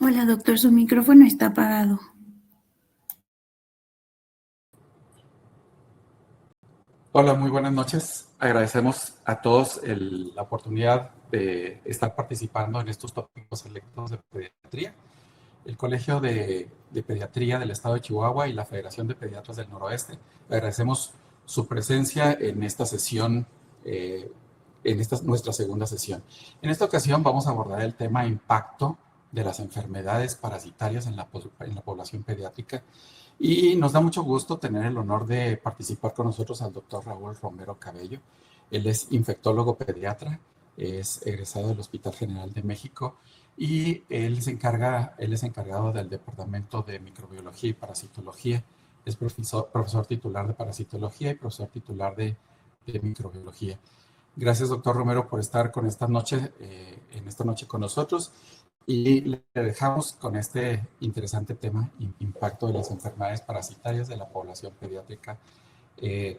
Hola, doctor, su micrófono está apagado. Hola, muy buenas noches. Agradecemos a todos la oportunidad de estar participando en estos tópicos selectos de pediatría. El Colegio de Pediatría del Estado de Chihuahua y la Federación de Pediatras del Noroeste. Agradecemos su presencia en esta sesión, en esta nuestra segunda sesión. En esta ocasión vamos a abordar el tema impacto de las enfermedades parasitarias en la población pediátrica. Y nos da mucho gusto tener el honor de participar con nosotros al doctor Raúl Romero Cabello. Él es infectólogo pediatra, es egresado del Hospital General de México y él es encargado del Departamento de Microbiología y Parasitología. Es profesor titular de Parasitología y profesor titular de Microbiología. Gracias, doctor Romero, por estar en esta noche con nosotros. Y le dejamos con este interesante tema, impacto de las enfermedades parasitarias de la población pediátrica.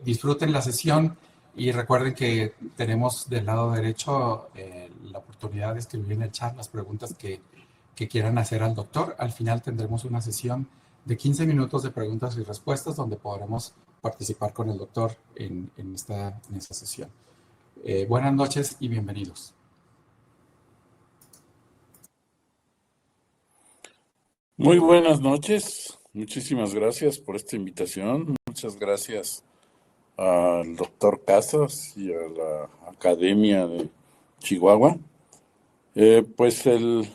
Disfruten la sesión y recuerden que tenemos del lado derecho la oportunidad de escribir en el chat las preguntas que quieran hacer al doctor. Al final tendremos una sesión de 15 minutos de preguntas y respuestas donde podremos participar con el doctor en esta sesión. Buenas noches y bienvenidos. Muy buenas noches, muchísimas gracias por esta invitación, muchas gracias al doctor Casas y a la Academia de Chihuahua. Pues el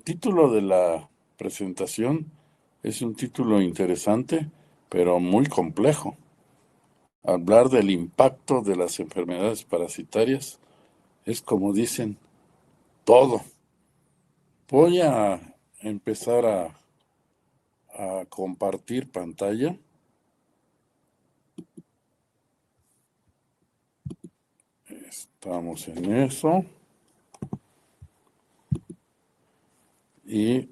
título de la presentación es un título interesante, pero muy complejo. Hablar del impacto de las enfermedades parasitarias es, como dicen, todo. Voy a empezar a compartir pantalla. Estamos en eso. Y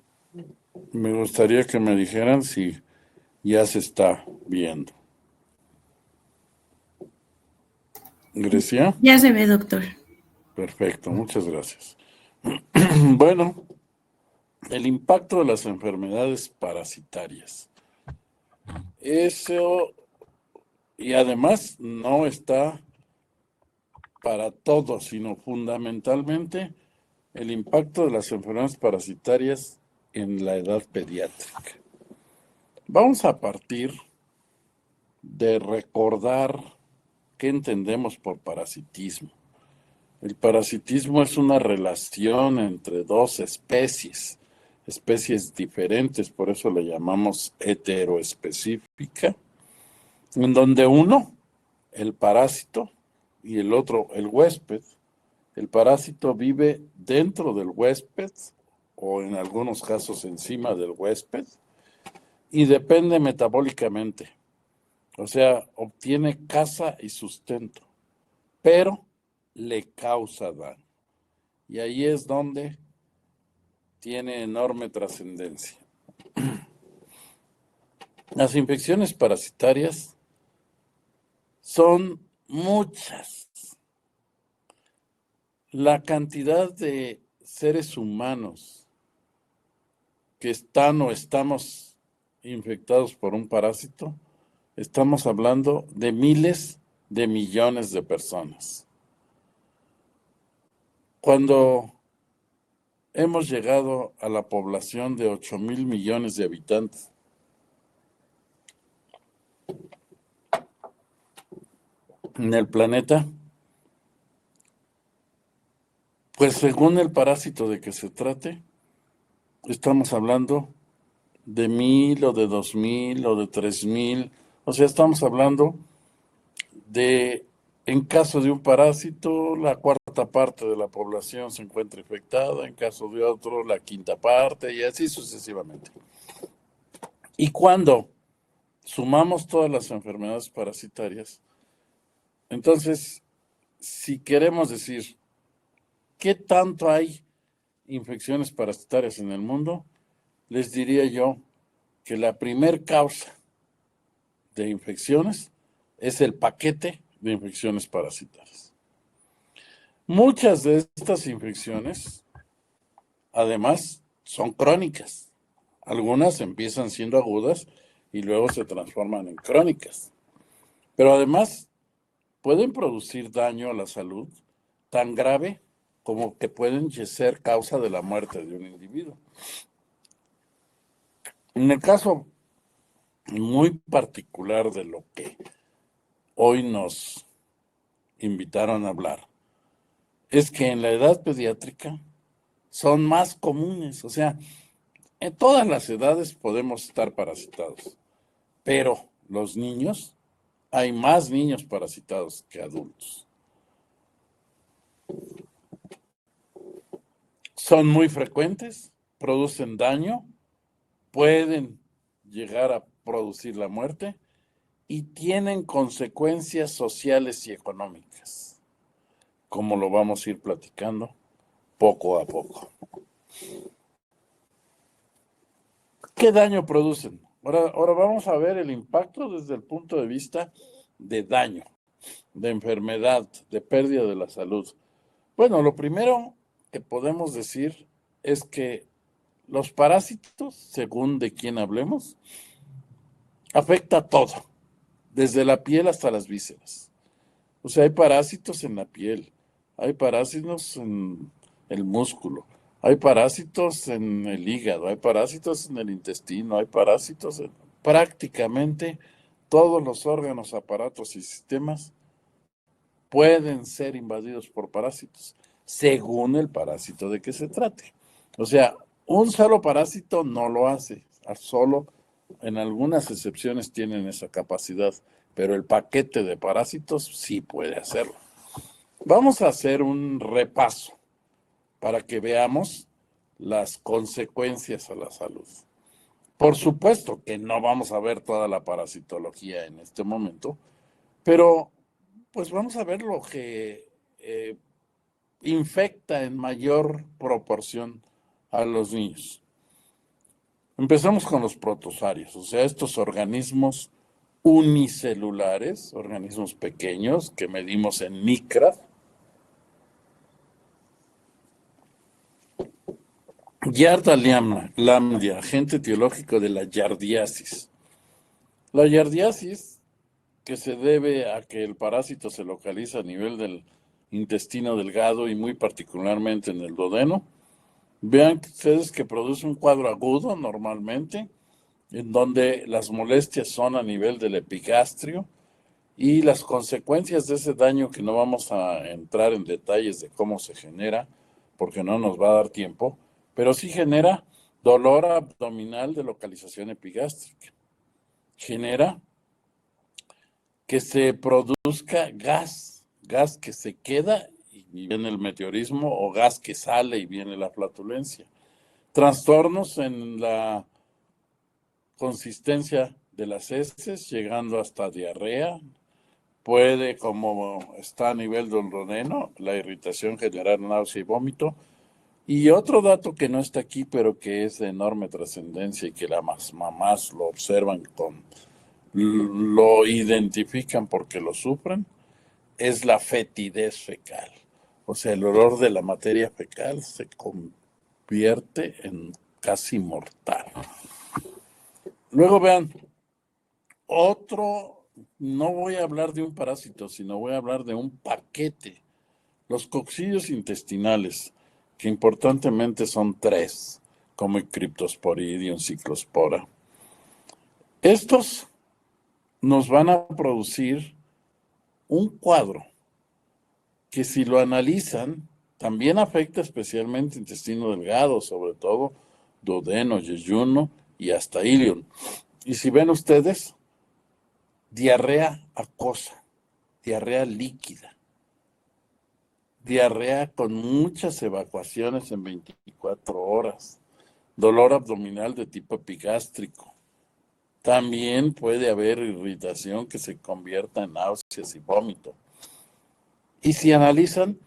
me gustaría que me dijeran si ya se está viendo. Grecia. Ya se ve, doctor. Perfecto, muchas gracias. Bueno, el impacto de las enfermedades parasitarias. Eso, y además no está para todos, sino fundamentalmente el impacto de las enfermedades parasitarias en la edad pediátrica. Vamos a partir de recordar qué entendemos por parasitismo. El parasitismo es una relación entre dos especies diferentes, por eso le llamamos heteroespecífica, en donde uno, el parásito, y el otro, el huésped. El parásito vive dentro del huésped o en algunos casos encima del huésped y depende metabólicamente. O sea, obtiene caza y sustento, pero le causa daño. Y ahí es donde tiene enorme trascendencia. Las infecciones parasitarias son muchas. La cantidad de seres humanos que están o estamos infectados por un parásito, estamos hablando de miles de millones de personas. Cuando hemos llegado a la población de 8,000 millones de habitantes, en el planeta, pues según el parásito de que se trate, estamos hablando de 1,000 o de 2,000 o de 3,000. O sea, estamos hablando de, en caso de un parásito, la cuarta parte de la población se encuentra infectada, en caso de otro, la quinta parte, y así sucesivamente. Y cuando sumamos todas las enfermedades parasitarias, entonces, si queremos decir, ¿qué tanto hay infecciones parasitarias en el mundo? Les diría yo que la primer causa de infecciones es el paquete de infecciones parasitarias. Muchas de estas infecciones, además, son crónicas. Algunas empiezan siendo agudas y luego se transforman en crónicas. Pero además, pueden producir daño a la salud tan grave como que pueden ser causa de la muerte de un individuo. En el caso muy particular de lo que hoy nos invitaron a hablar, es que en la edad pediátrica son más comunes. O sea, en todas las edades podemos estar parasitados, pero los niños, hay más niños parasitados que adultos. Son muy frecuentes, producen daño, pueden llegar a producir la muerte y tienen consecuencias sociales y económicas, como lo vamos a ir platicando poco a poco. ¿Qué daño producen? Ahora vamos a ver el impacto desde el punto de vista de daño, de enfermedad, de pérdida de la salud. Bueno, lo primero que podemos decir es que los parásitos, según de quién hablemos, afecta a todo, desde la piel hasta las vísceras. O sea, hay parásitos en la piel, hay parásitos en el músculo, hay parásitos en el hígado, hay parásitos en el intestino, hay parásitos en prácticamente todos los órganos, aparatos y sistemas pueden ser invadidos por parásitos, según el parásito de que se trate. O sea, un solo parásito no lo hace, solo en algunas excepciones tienen esa capacidad, pero el paquete de parásitos sí puede hacerlo. Vamos a hacer un repaso para que veamos las consecuencias a la salud. Por supuesto que no vamos a ver toda la parasitología en este momento, pero pues vamos a ver lo que infecta en mayor proporción a los niños. Empezamos con los protozoarios, o sea, estos organismos unicelulares, organismos pequeños que medimos en micra, Yarda lambda, agente etiológico de la yardiasis. La yardiasis, que se debe a que el parásito se localiza a nivel del intestino delgado y muy particularmente en el duodeno. Vean ustedes que produce un cuadro agudo normalmente, en donde las molestias son a nivel del epigastrio y las consecuencias de ese daño, que no vamos a entrar en detalles de cómo se genera, porque no nos va a dar tiempo, pero sí genera dolor abdominal de localización epigástrica. Genera que se produzca gas que se queda y viene el meteorismo, o gas que sale y viene la flatulencia. Trastornos en la consistencia de las heces, llegando hasta diarrea. Puede, como está a nivel del duodeno, la irritación generar náusea y vómito. Y otro dato que no está aquí, pero que es de enorme trascendencia y que las mamás lo observan, lo identifican porque lo sufren, es la fetidez fecal. O sea, el olor de la materia fecal se convierte en casi mortal. Luego vean, no voy a hablar de un parásito, sino voy a hablar de un paquete. Los coccidios intestinales, que importantemente son 3, como el Cryptosporidium, Cyclospora. Estos nos van a producir un cuadro que, si lo analizan, también afecta especialmente intestino delgado, sobre todo duodeno, yeyuno y hasta ilion. Y si ven ustedes, diarrea acuosa, diarrea líquida, diarrea con muchas evacuaciones en 24 horas, dolor abdominal de tipo epigástrico. También puede haber irritación que se convierta en náuseas y vómito. Y si analizan,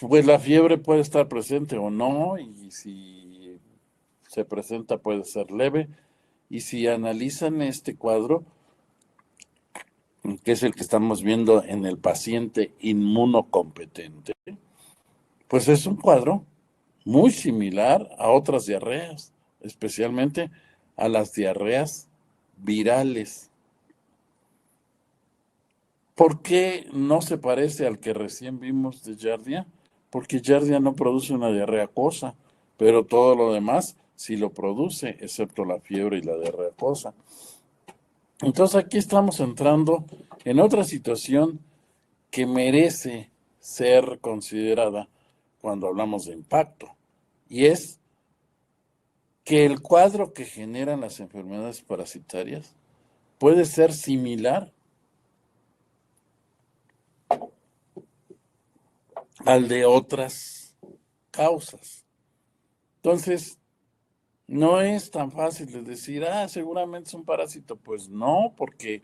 pues la fiebre puede estar presente o no, y si se presenta puede ser leve. Y si analizan este cuadro, que es el que estamos viendo en el paciente inmunocompetente, pues es un cuadro muy similar a otras diarreas, especialmente a las diarreas virales. ¿Por qué no se parece al que recién vimos de Giardia? Porque Giardia no produce una diarrea acuosa, pero todo lo demás sí lo produce, excepto la fiebre y la diarrea acuosa. Entonces aquí estamos entrando en otra situación que merece ser considerada cuando hablamos de impacto, y es que el cuadro que generan las enfermedades parasitarias puede ser similar al de otras causas. Entonces, no es tan fácil de decir, seguramente es un parásito. Pues no, porque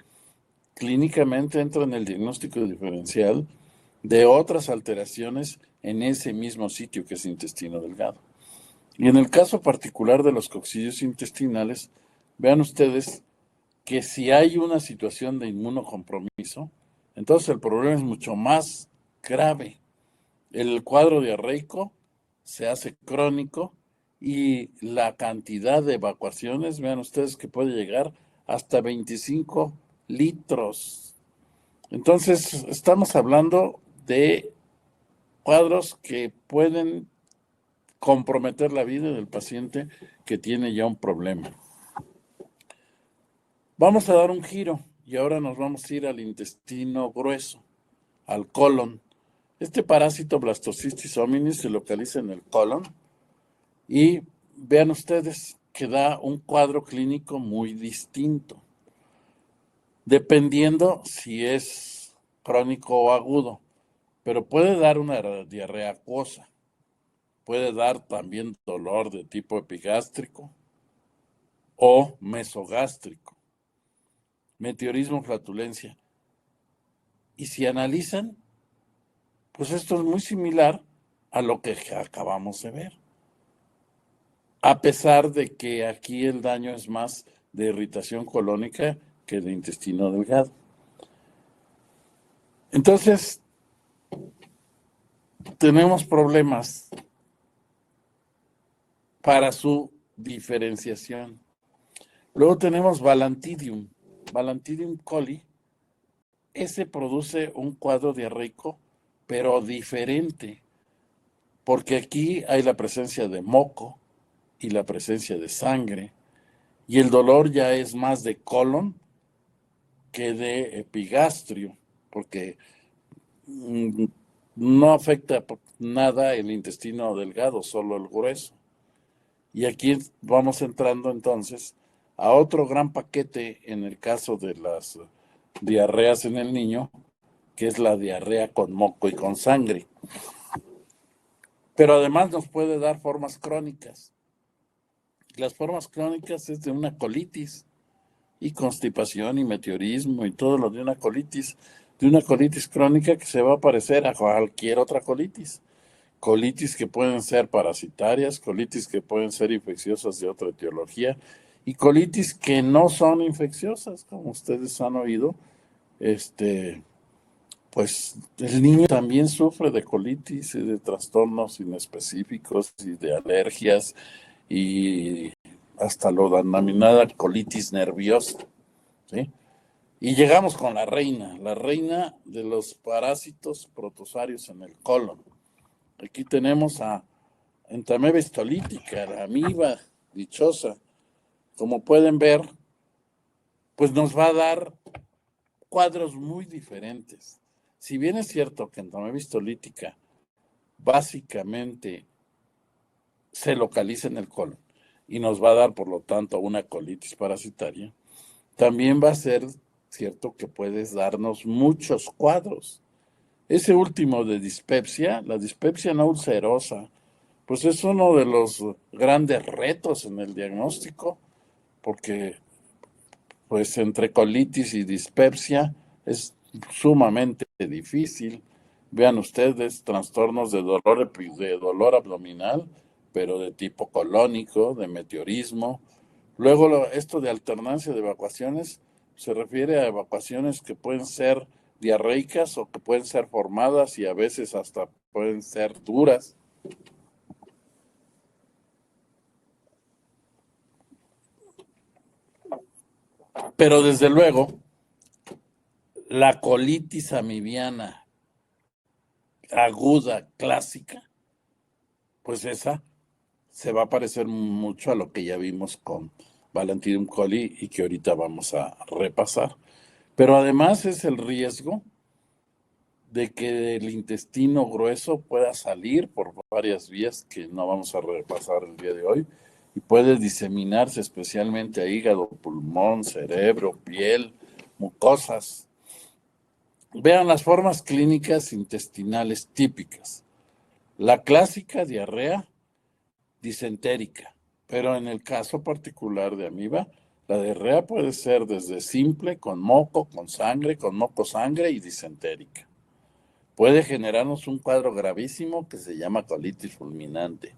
clínicamente entra en el diagnóstico diferencial de otras alteraciones en ese mismo sitio, que es intestino delgado. Y en el caso particular de los coccidios intestinales, vean ustedes que si hay una situación de inmunocompromiso, entonces el problema es mucho más grave. El cuadro diarreico se hace crónico y la cantidad de evacuaciones, vean ustedes que puede llegar hasta 25 litros. Entonces, estamos hablando de cuadros que pueden comprometer la vida del paciente que tiene ya un problema. Vamos a dar un giro y ahora nos vamos a ir al intestino grueso, al colon. Este parásito Blastocystis hominis se localiza en el colon y vean ustedes que da un cuadro clínico muy distinto, dependiendo si es crónico o agudo, pero puede dar una diarrea acuosa, puede dar también dolor de tipo epigástrico o mesogástrico, meteorismo, flatulencia. Y si analizan, pues esto es muy similar a lo que acabamos de ver, a pesar de que aquí el daño es más de irritación colónica que de intestino delgado. Entonces, tenemos problemas para su diferenciación. Luego tenemos Balantidium. Balantidium coli. Ese produce un cuadro diarreico, pero diferente, porque aquí hay la presencia de moco y la presencia de sangre, y el dolor ya es más de colon que de epigastrio, porque no afecta nada el intestino delgado, solo el grueso. Y aquí vamos entrando entonces a otro gran paquete en el caso de las diarreas en el niño, que es la diarrea con moco y con sangre. Pero además nos puede dar formas crónicas. Las formas crónicas es de una colitis y constipación y meteorismo y todo lo de una colitis crónica que se va a parecer a cualquier otra colitis. Colitis que pueden ser parasitarias, colitis que pueden ser infecciosas de otra etiología y colitis que no son infecciosas, como ustedes han oído. Pues el niño también sufre de colitis y de trastornos inespecíficos y de alergias y hasta lo denominada colitis nerviosa, ¿sí? Y llegamos con la reina de los parásitos protozoarios en el colon. Aquí tenemos a Entamoeba histolítica, la amiba dichosa. Como pueden ver, pues nos va a dar cuadros muy diferentes. Si bien es cierto que Entamoeba histolítica básicamente se localiza en el colon y nos va a dar, por lo tanto, una colitis parasitaria, también va a ser cierto que puedes darnos muchos cuadros. Ese último de dispepsia, la dispepsia no ulcerosa, pues es uno de los grandes retos en el diagnóstico, porque pues entre colitis y dispepsia es sumamente difícil. Vean ustedes, trastornos de dolor abdominal, pero de tipo colónico, de meteorismo. Luego, esto de alternancia de evacuaciones se refiere a evacuaciones que pueden ser diarreicas o que pueden ser formadas y a veces hasta pueden ser duras. Pero desde luego, la colitis amibiana aguda, clásica, pues esa se va a parecer mucho a lo que ya vimos con Balantidium coli y que ahorita vamos a repasar. Pero además es el riesgo de que el intestino grueso pueda salir por varias vías que no vamos a repasar el día de hoy y puede diseminarse especialmente a hígado, pulmón, cerebro, piel, mucosas. Vean las formas clínicas intestinales típicas. La clásica diarrea disentérica, pero en el caso particular de amiba, la diarrea puede ser desde simple, con moco, con moco, sangre y disentérica. Puede generarnos un cuadro gravísimo que se llama colitis fulminante.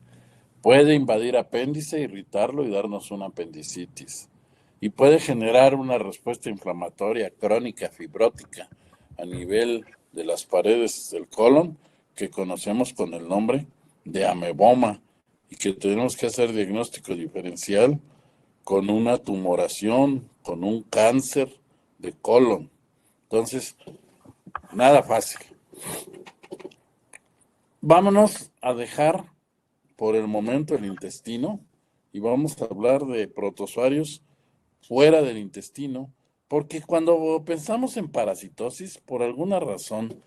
Puede invadir apéndice, irritarlo y darnos una apendicitis. Y puede generar una respuesta inflamatoria crónica fibrótica a nivel de las paredes del colon que conocemos con el nombre de ameboma y que tenemos que hacer diagnóstico diferencial con una tumoración, con un cáncer de colon. Entonces, nada fácil. Vámonos a dejar por el momento el intestino y vamos a hablar de protozoarios fuera del intestino, porque cuando pensamos en parasitosis, por alguna razón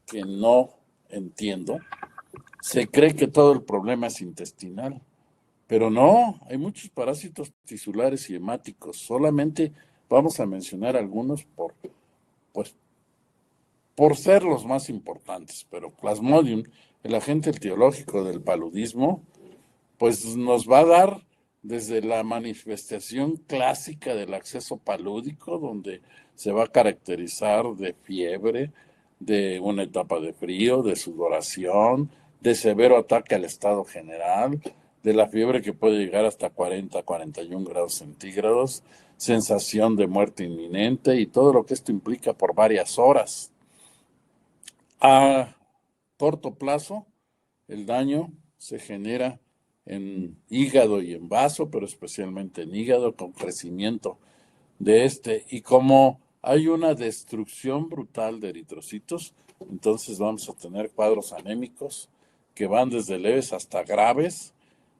que no entiendo, se cree que todo el problema es intestinal, pero no, hay muchos parásitos tisulares y hemáticos, solamente vamos a mencionar algunos por ser los más importantes, pero Plasmodium, el agente etiológico del paludismo, pues nos va a dar desde la manifestación clásica del acceso palúdico, donde se va a caracterizar de fiebre, de una etapa de frío, de sudoración, de severo ataque al estado general, de la fiebre que puede llegar hasta 40, 41 grados centígrados, sensación de muerte inminente y todo lo que esto implica por varias horas. A corto plazo, el daño se genera en hígado y en vaso, pero especialmente en hígado, con crecimiento de y como hay una destrucción brutal de eritrocitos, entonces vamos a tener cuadros anémicos que van desde leves hasta graves.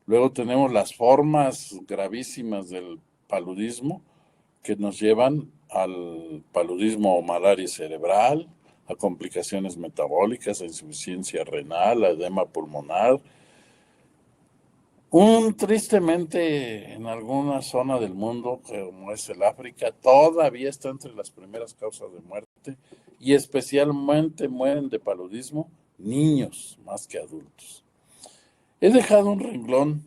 Luego tenemos las formas gravísimas del paludismo que nos llevan al paludismo o malaria cerebral, a complicaciones metabólicas, a insuficiencia renal, a edema pulmonar. Tristemente, en alguna zona del mundo, como es el África, todavía está entre las primeras causas de muerte y especialmente mueren de paludismo niños más que adultos. He dejado un renglón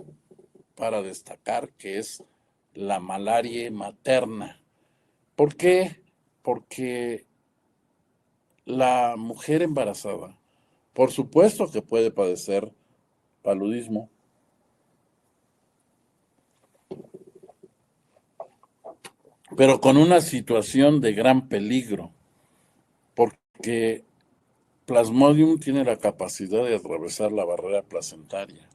para destacar que es la malaria materna. ¿Por qué? Porque la mujer embarazada, por supuesto que puede padecer paludismo, pero con una situación de gran peligro, porque Plasmodium tiene la capacidad de atravesar la barrera placentaria.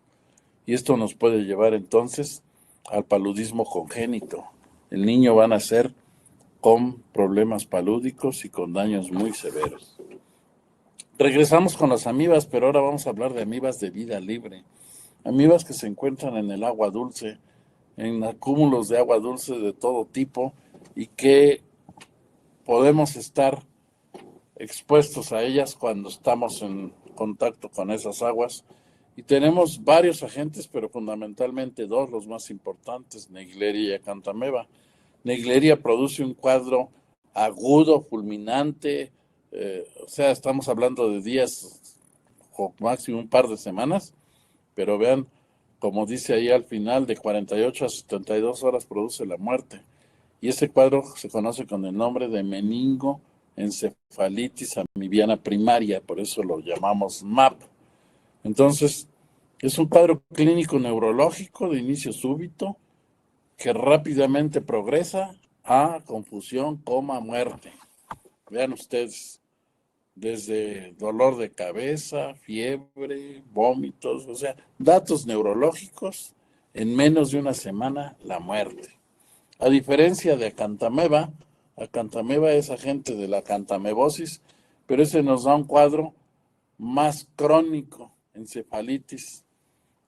Y esto nos puede llevar entonces al paludismo congénito. El niño va a nacer con problemas palúdicos y con daños muy severos. Regresamos con las amibas, pero ahora vamos a hablar de amibas de vida libre. Amibas que se encuentran en el agua dulce, en acúmulos de agua dulce de todo tipo y que podemos estar expuestos a ellas cuando estamos en contacto con esas aguas. Y tenemos varios agentes, pero fundamentalmente dos, los más importantes, Naegleria y Acanthameba. Naegleria produce un cuadro agudo, fulminante, o sea, estamos hablando de días o máximo un par de semanas, pero vean, como dice ahí al final, de 48 a 72 horas produce la muerte. Y ese cuadro se conoce con el nombre de meningoencefalitis amibiana primaria, por eso lo llamamos MAP. Entonces, es un cuadro clínico neurológico de inicio súbito que rápidamente progresa a confusión, coma, muerte. Vean ustedes, desde dolor de cabeza, fiebre, vómitos, o sea, datos neurológicos, en menos de una semana, la muerte. A diferencia de Acanthameba es agente de la acantamebosis, pero ese nos da un cuadro más crónico, encefalitis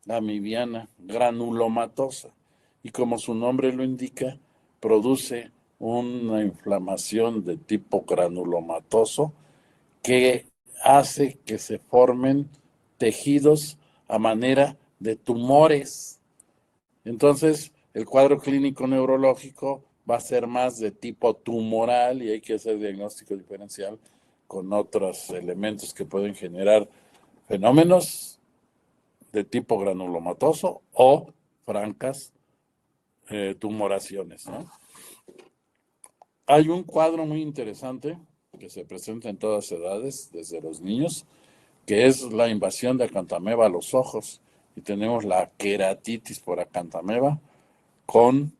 amibiana granulomatosa, y como su nombre lo indica, produce una inflamación de tipo granulomatoso que hace que se formen tejidos a manera de tumores. Entonces, el cuadro clínico neurológico va a ser más de tipo tumoral y hay que hacer diagnóstico diferencial con otros elementos que pueden generar fenómenos de tipo granulomatoso o francas tumoraciones, ¿no? Hay un cuadro muy interesante que se presenta en todas edades, desde los niños, que es la invasión de Acanthameba a los ojos. Y tenemos la queratitis por Acanthameba con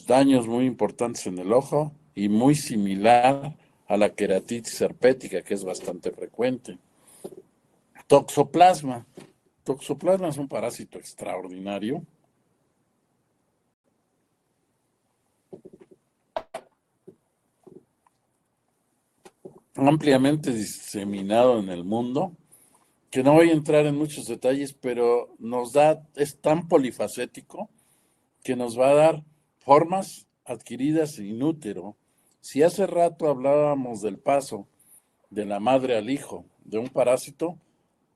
daños muy importantes en el ojo y muy similar a la queratitis herpética, que es bastante frecuente. Toxoplasma. Toxoplasma es un parásito extraordinario. Ampliamente diseminado en el mundo, que no voy a entrar en muchos detalles, pero es tan polifacético que nos va a dar formas adquiridas in útero. Si hace rato hablábamos del paso de la madre al hijo de un parásito,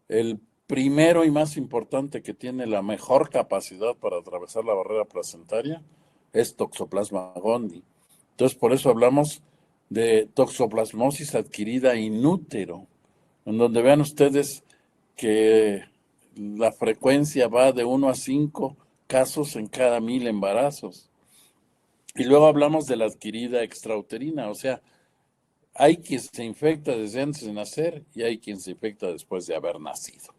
el primero y más importante que tiene la mejor capacidad para atravesar la barrera placentaria es Toxoplasma gondii. Entonces, por eso hablamos de toxoplasmosis adquirida in útero, en donde vean ustedes que la frecuencia va de 1 a 5 casos en cada 1000 embarazos. Y luego hablamos de la adquirida extrauterina, o sea, hay quien se infecta desde antes de nacer y hay quien se infecta después de haber nacido,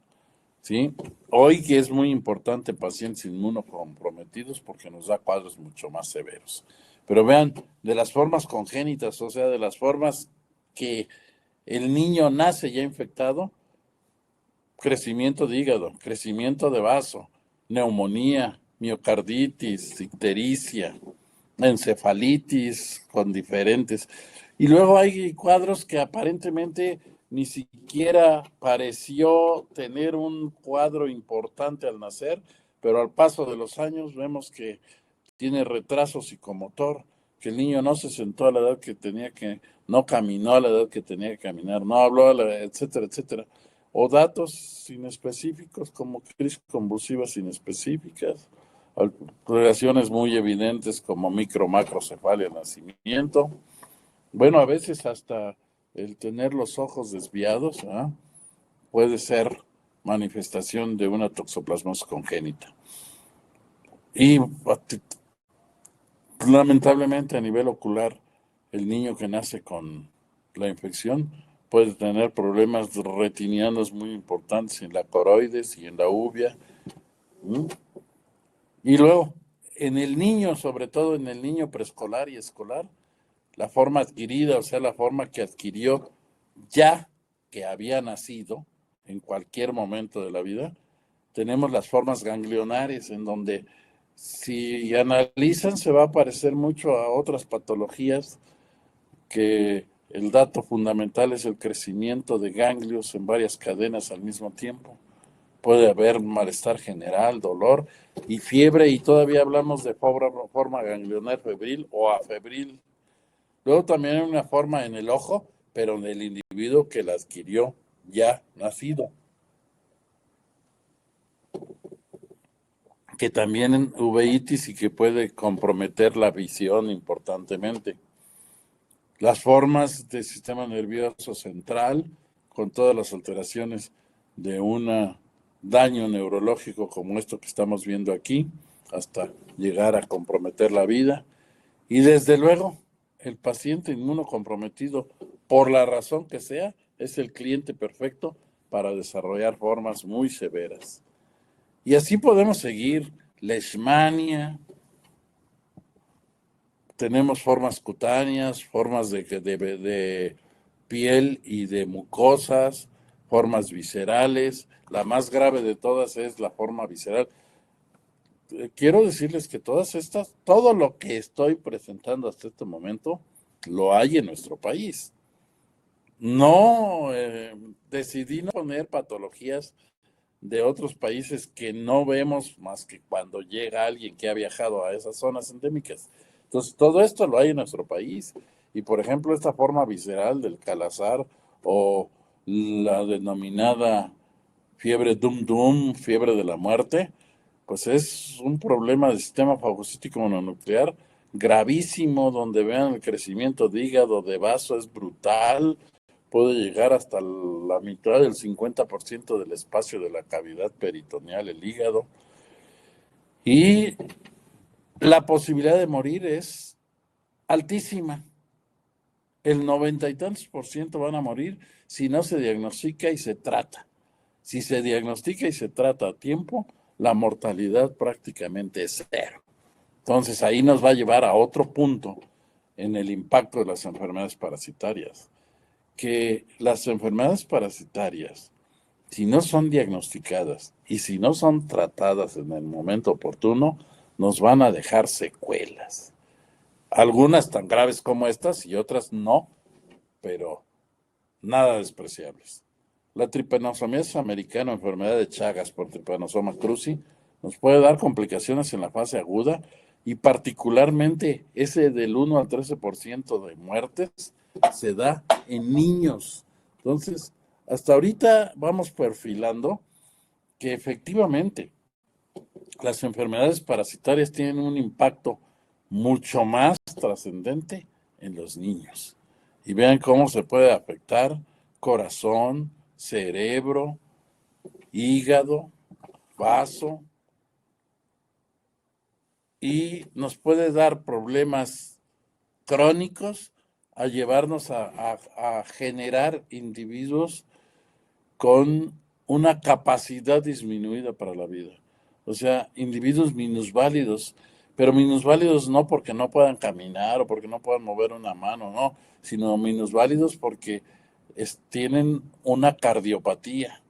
¿sí? Hoy que es muy importante pacientes inmunocomprometidos porque nos da cuadros mucho más severos. Pero vean, de las formas congénitas, o sea, de las formas que el niño nace ya infectado, crecimiento de hígado, crecimiento de vaso, neumonía, miocarditis, ictericia, encefalitis con diferentes. Y luego hay cuadros que aparentemente ni siquiera pareció tener un cuadro importante al nacer, pero al paso de los años vemos que tiene retraso psicomotor, que el niño no se sentó a la edad que tenía que, no caminó a la edad que tenía que caminar, no habló, etcétera, etcétera. O datos inespecíficos como crisis convulsivas inespecíficas, alteraciones muy evidentes como micro-macrocefalia al nacimiento. Bueno, a veces hasta el tener los ojos desviados, ¿eh? Puede ser manifestación de una toxoplasmosis congénita. Y lamentablemente a nivel ocular, el niño que nace con la infección puede tener problemas retinianos muy importantes en la coroides y en la uvea. ¿Mm? Y luego, en el niño, sobre todo en el niño preescolar y escolar, la forma adquirida, o sea, la forma que adquirió ya que había nacido en cualquier momento de la vida, tenemos las formas ganglionares en donde si analizan se va a parecer mucho a otras patologías que el dato fundamental es el crecimiento de ganglios en varias cadenas al mismo tiempo. Puede haber malestar general, dolor y fiebre, y todavía hablamos de forma ganglionar febril o afebril. Luego también hay una forma en el ojo, pero en el individuo que la adquirió ya nacido, que también en uveitis y que puede comprometer la visión importantemente. Las formas del sistema nervioso central, con todas las alteraciones de un daño neurológico como esto que estamos viendo aquí, hasta llegar a comprometer la vida. Y desde luego, el paciente inmunocomprometido, por la razón que sea, es el cliente perfecto para desarrollar formas muy severas. Y así podemos seguir. Leishmania, tenemos formas cutáneas, formas de piel y de mucosas, formas viscerales. La más grave de todas es la forma visceral. Quiero decirles que todas estas, todo lo que estoy presentando hasta este momento, lo hay en nuestro país. No, decidí no poner patologías de otros países que no vemos más que cuando llega alguien que ha viajado a esas zonas endémicas. Entonces, todo esto lo hay en nuestro país. Y, por ejemplo, esta forma visceral del calazar o la denominada fiebre dum-dum, fiebre de la muerte, pues es un problema del sistema fagocítico mononuclear gravísimo, donde vean el crecimiento de hígado, de vaso, es brutal, puede llegar hasta la mitad del 50% del espacio de la cavidad peritoneal, el hígado. Y la posibilidad de morir es altísima. El 90 y tantos por ciento van a morir si no se diagnostica y se trata. Si se diagnostica y se trata a tiempo, la mortalidad prácticamente es cero. Entonces ahí nos va a llevar a otro punto en el impacto de las enfermedades parasitarias, que las enfermedades parasitarias, si no son diagnosticadas y si no son tratadas en el momento oportuno, nos van a dejar secuelas. Algunas tan graves como estas y otras no, pero nada despreciables. La tripanosomiasis americana, enfermedad de Chagas por Trypanosoma cruzi, nos puede dar complicaciones en la fase aguda y particularmente ese del 1 al 13% de muertes se da en niños. Entonces, hasta ahorita vamos perfilando que efectivamente las enfermedades parasitarias tienen un impacto mucho más trascendente en los niños. Y vean cómo se puede afectar corazón, cerebro, hígado, vaso, y nos puede dar problemas crónicos a llevarnos a generar individuos con una capacidad disminuida para la vida. O sea, individuos minusválidos, pero minusválidos no porque no puedan caminar o porque no puedan mover una mano, no, sino minusválidos porque tienen una cardiopatía.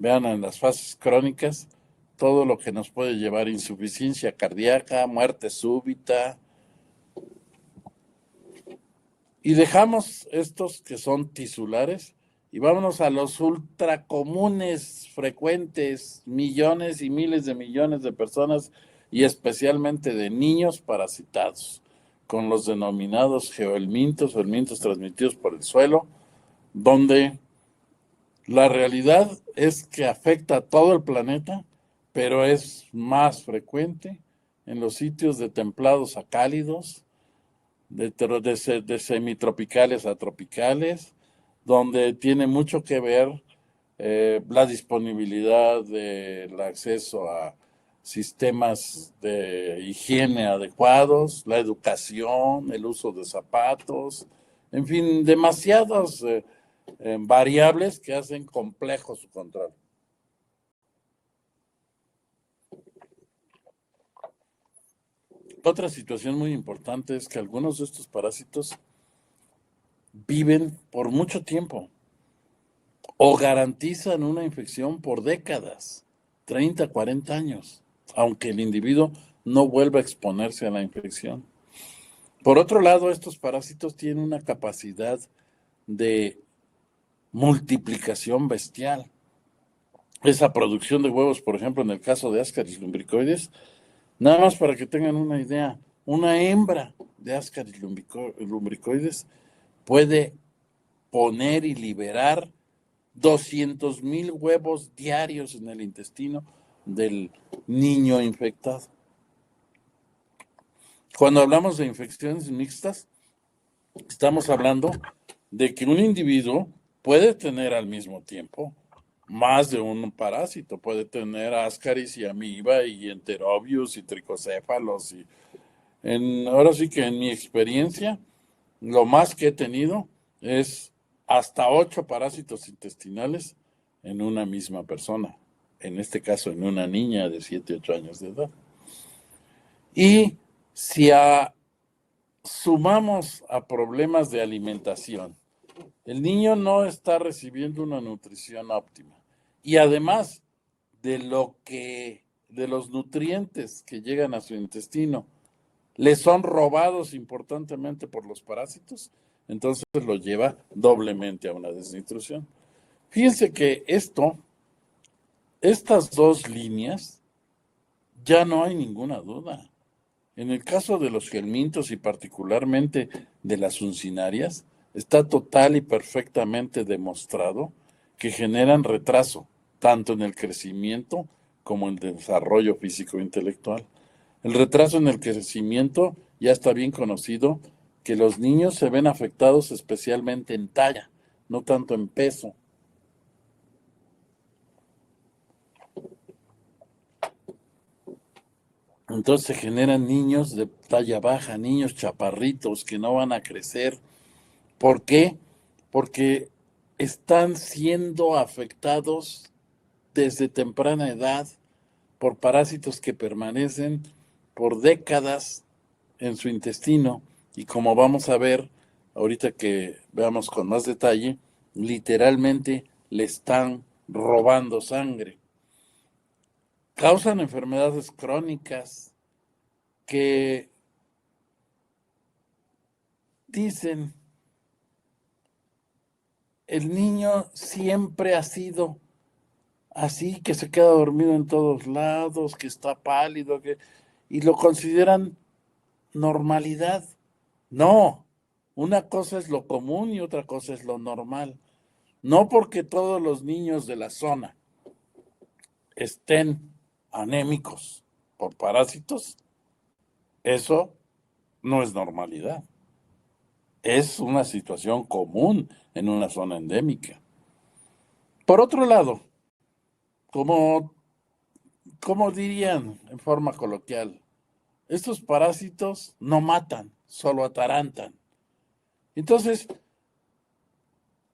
vean en las fases crónicas todo lo que nos puede llevar a insuficiencia cardíaca, muerte súbita. Y dejamos estos que son tisulares y vámonos a los ultra comunes, frecuentes, millones y miles de millones de personas y especialmente de niños parasitados, con los denominados geohelmintos o helmintos transmitidos por el suelo, donde la realidad es que afecta a todo el planeta, pero es más frecuente en los sitios de templados a cálidos, de semitropicales a tropicales, donde tiene mucho que ver la disponibilidad del acceso a sistemas de higiene adecuados, la educación, el uso de zapatos, en fin, demasiadas variables que hacen complejo su control. Otra situación muy importante es que algunos de estos parásitos viven por mucho tiempo o garantizan una infección por décadas, 30, 40 años, aunque el individuo no vuelva a exponerse a la infección. Por otro lado, estos parásitos tienen una capacidad de multiplicación bestial. Esa producción de huevos, por ejemplo, en el caso de Ascaris lumbricoides, nada más para que tengan una idea, una hembra de Ascaris lumbricoides puede poner y liberar 200,000 huevos diarios en el intestino del niño infectado. Cuando hablamos de infecciones mixtas, estamos hablando de que un individuo puede tener al mismo tiempo más de un parásito, puede tener Ascaris y amiba y enterobius y tricocéfalos. Ahora sí que en mi experiencia, lo más que he tenido es hasta 8 parásitos intestinales en una misma persona, en este caso en una niña de 7, 8 años de edad. Y si sumamos a problemas de alimentación, el niño no está recibiendo una nutrición óptima. Y además de los nutrientes que llegan a su intestino, le son robados importantemente por los parásitos, entonces lo lleva doblemente a una desnutrición. Fíjense que estas dos líneas, ya no hay ninguna duda. En el caso de los gelmintos y particularmente de las uncinarias, está total y perfectamente demostrado que generan retraso, tanto en el crecimiento como en el desarrollo físico-intelectual. El retraso en el crecimiento ya está bien conocido, que los niños se ven afectados especialmente en talla, no tanto en peso. Entonces se generan niños de talla baja, niños chaparritos que no van a crecer. ¿Por qué? Porque están siendo afectados desde temprana edad por parásitos que permanecen por décadas en su intestino y, como vamos a ver ahorita que veamos con más detalle, literalmente le están robando sangre. Causan enfermedades crónicas que dicen: el niño siempre ha sido así, que se queda dormido en todos lados, que está pálido, y lo consideran normalidad. No, una cosa es lo común y otra cosa es lo normal. No porque todos los niños de la zona estén anémicos por parásitos, eso no es normalidad. Es una situación común en una zona endémica. Por otro lado, como dirían en forma coloquial, estos parásitos no matan, solo atarantan. Entonces,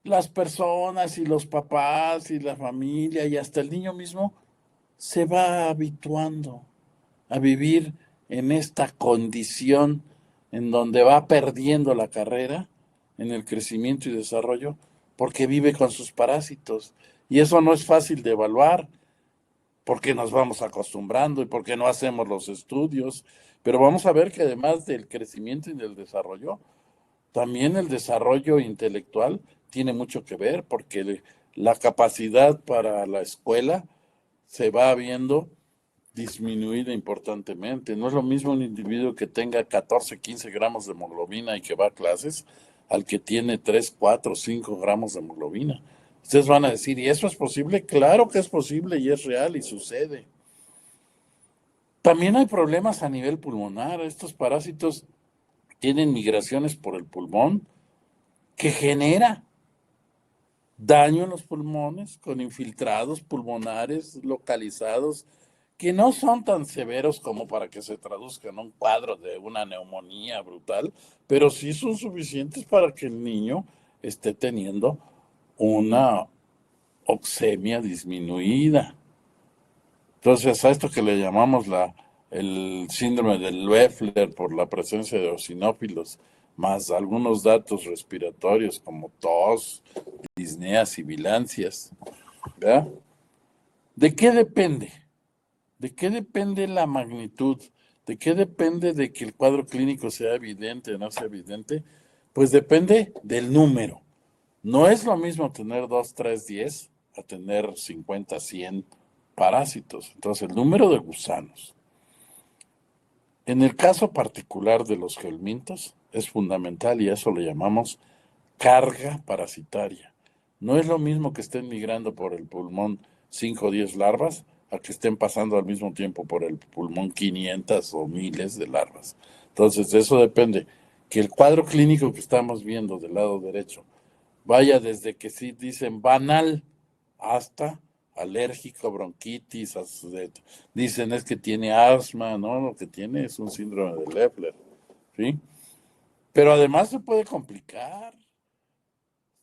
las personas y los papás y la familia y hasta el niño mismo se va habituando a vivir en esta condición en donde va perdiendo la carrera en el crecimiento y desarrollo porque vive con sus parásitos. Y eso no es fácil de evaluar, porque nos vamos acostumbrando y porque no hacemos los estudios. Pero vamos a ver que además del crecimiento y del desarrollo, también el desarrollo intelectual tiene mucho que ver, porque la capacidad para la escuela se va viendo disminuida importantemente. No es lo mismo un individuo que tenga 14, 15 gramos de hemoglobina y que va a clases al que tiene 3, 4, 5 gramos de hemoglobina. Ustedes van a decir, ¿y eso es posible? Claro que es posible y es real y sucede. También hay problemas a nivel pulmonar. Estos parásitos tienen migraciones por el pulmón que genera daño en los pulmones con infiltrados pulmonares localizados que no son tan severos como para que se traduzca en un cuadro de una neumonía brutal, pero sí son suficientes para que el niño esté teniendo una oxemia disminuida. Entonces, a esto que le llamamos el síndrome de Loeffler por la presencia de eosinófilos, más algunos datos respiratorios como tos, disneas, sibilancias, ¿verdad? ¿De qué depende? ¿De qué depende la magnitud? ¿De qué depende de que el cuadro clínico sea evidente o no sea evidente? Pues depende del número. No es lo mismo tener 2, 3, 10 a tener 50, 100 parásitos. Entonces, el número de gusanos. En el caso particular de los gelmintos es fundamental y a eso le llamamos carga parasitaria. No es lo mismo que estén migrando por el pulmón 5 o 10 larvas a que estén pasando al mismo tiempo por el pulmón 500 o miles de larvas. Entonces, de eso depende. Que el cuadro clínico que estamos viendo del lado derecho vaya desde que sí dicen banal hasta alérgico, bronquitis, dicen es que tiene asma, ¿no? Lo que tiene es un síndrome de Loeffler, ¿sí? Pero además se puede complicar.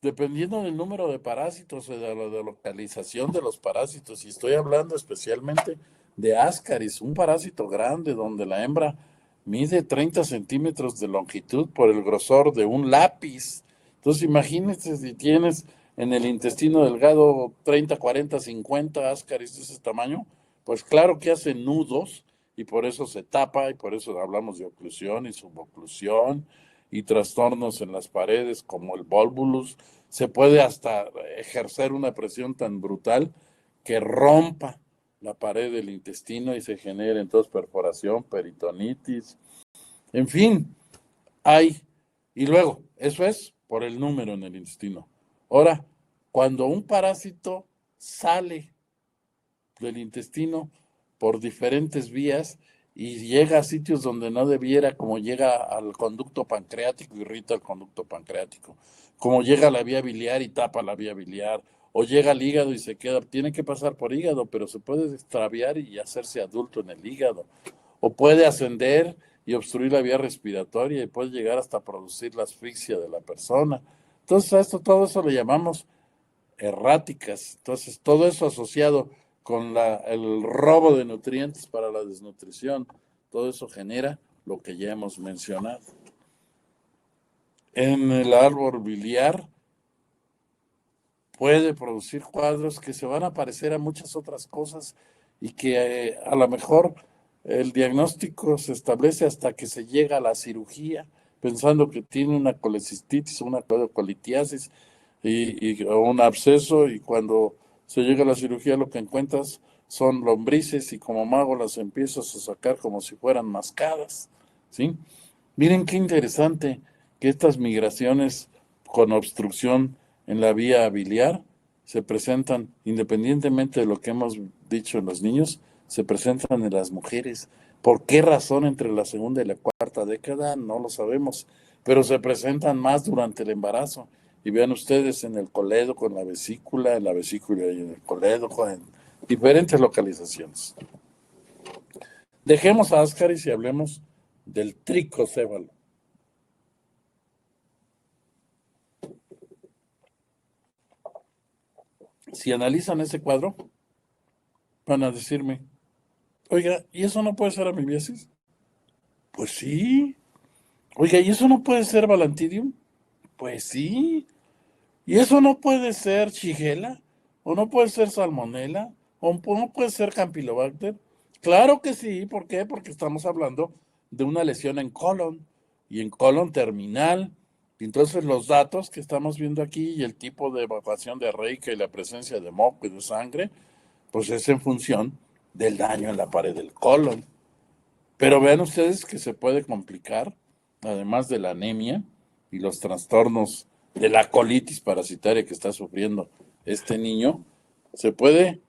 Dependiendo del número de parásitos, de la localización de los parásitos, y estoy hablando especialmente de Ascaris, un parásito grande donde la hembra mide 30 centímetros de longitud por el grosor de un lápiz. Entonces imagínense si tienes en el intestino delgado 30, 40, 50 Ascaris de ese tamaño, pues claro que hace nudos y por eso se tapa y por eso hablamos de oclusión y suboclusión y trastornos en las paredes como el volvulus. Se puede hasta ejercer una presión tan brutal que rompa la pared del intestino y se genere entonces perforación, peritonitis, en fin, hay. Y luego, eso es por el número en el intestino. Ahora, cuando un parásito sale del intestino por diferentes vías y llega a sitios donde no debiera, como llega al conducto pancreático, irrita el conducto pancreático, como llega a la vía biliar y tapa la vía biliar, o llega al hígado y se queda, tiene que pasar por hígado, pero se puede extraviar y hacerse adulto en el hígado, o puede ascender y obstruir la vía respiratoria y puede llegar hasta producir la asfixia de la persona. Entonces, a esto, todo eso le llamamos erráticas. Entonces, todo eso asociado con el robo de nutrientes para la desnutrición, todo eso genera lo que ya hemos mencionado. En el árbol biliar puede producir cuadros que se van a parecer a muchas otras cosas y que a lo mejor el diagnóstico se establece hasta que se llega a la cirugía, pensando que tiene una colecistitis, una colitiasis o un absceso, y cuando se llega a la cirugía lo que encuentras son lombrices y como mago las empiezas a sacar como si fueran mascadas, ¿sí? Miren qué interesante que estas migraciones con obstrucción en la vía biliar se presentan, independientemente de lo que hemos dicho en los niños, se presentan en las mujeres. ¿Por qué razón entre la segunda y la cuarta década? No lo sabemos, pero se presentan más durante el embarazo. Y vean ustedes en el colédoco, en la vesícula y en el colédoco, en diferentes localizaciones. Dejemos a Ascaris y hablemos del tricocéfalo. Si analizan ese cuadro, van a decirme, oiga, ¿y eso no puede ser amibiasis? Pues sí. Oiga, ¿y eso no puede ser Balantidium? Pues sí. ¿Y eso no puede ser Shigella? ¿O no puede ser salmonela? ¿O no puede ser campylobacter? Claro que sí. ¿Por qué? Porque estamos hablando de una lesión en colon y en colon terminal. Y entonces los datos que estamos viendo aquí y el tipo de evacuación diarreica y la presencia de moco y de sangre, pues es en función del daño en la pared del colon. Pero vean ustedes que se puede complicar, además de la anemia y los trastornos de la colitis parasitaria que está sufriendo este niño, se puede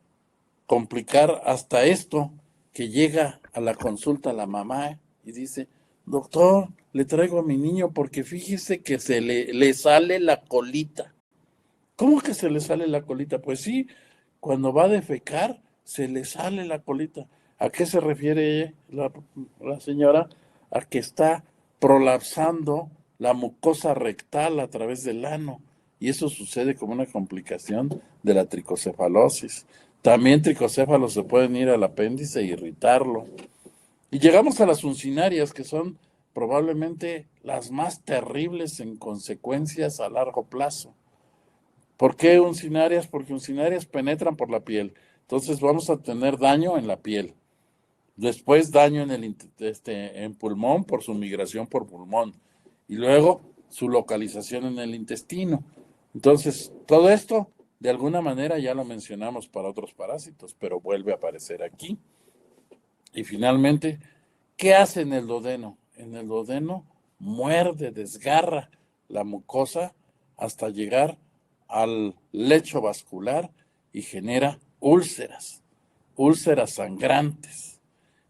complicar hasta esto, que llega a la consulta la mamá y dice, doctor, le traigo a mi niño porque fíjese que le sale la colita. ¿Cómo que se le sale la colita? Pues sí, cuando va a defecar, se le sale la colita. ¿A qué se refiere la señora? A que está prolapsando la mucosa rectal a través del ano. Y eso sucede como una complicación de la tricocefalosis. También tricocéfalos se pueden ir al apéndice e irritarlo. Y llegamos a las uncinarias, que son probablemente las más terribles en consecuencias a largo plazo. ¿Por qué uncinarias? Porque uncinarias penetran por la piel. Entonces vamos a tener daño en la piel. Después daño en pulmón por su migración por pulmón. Y luego su localización en el intestino. Entonces, todo esto, de alguna manera, ya lo mencionamos para otros parásitos, pero vuelve a aparecer aquí. Y finalmente, ¿qué hace en el duodeno? En el duodeno muerde, desgarra la mucosa hasta llegar al lecho vascular y genera úlceras sangrantes.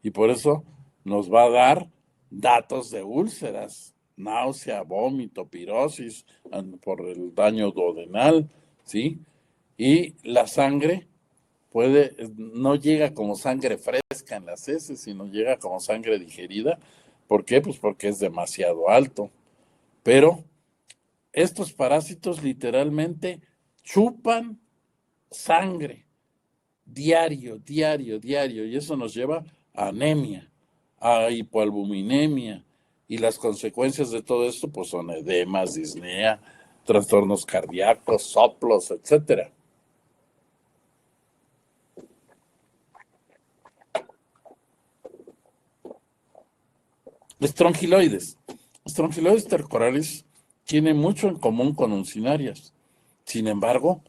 Y por eso nos va a dar datos de úlceras, náusea, vómito, pirosis por el daño duodenal, ¿sí? Y la sangre no llega como sangre fresca en las heces, sino llega como sangre digerida. ¿Por qué? Pues porque es demasiado alto. Pero estos parásitos literalmente chupan sangre diario, y eso nos lleva a anemia, a hipoalbuminemia, y las consecuencias de todo esto pues son edemas, disnea, trastornos cardíacos, soplos, etcétera. Estrongiloides tercoralis tiene mucho en común con uncinarias. Sin embargo,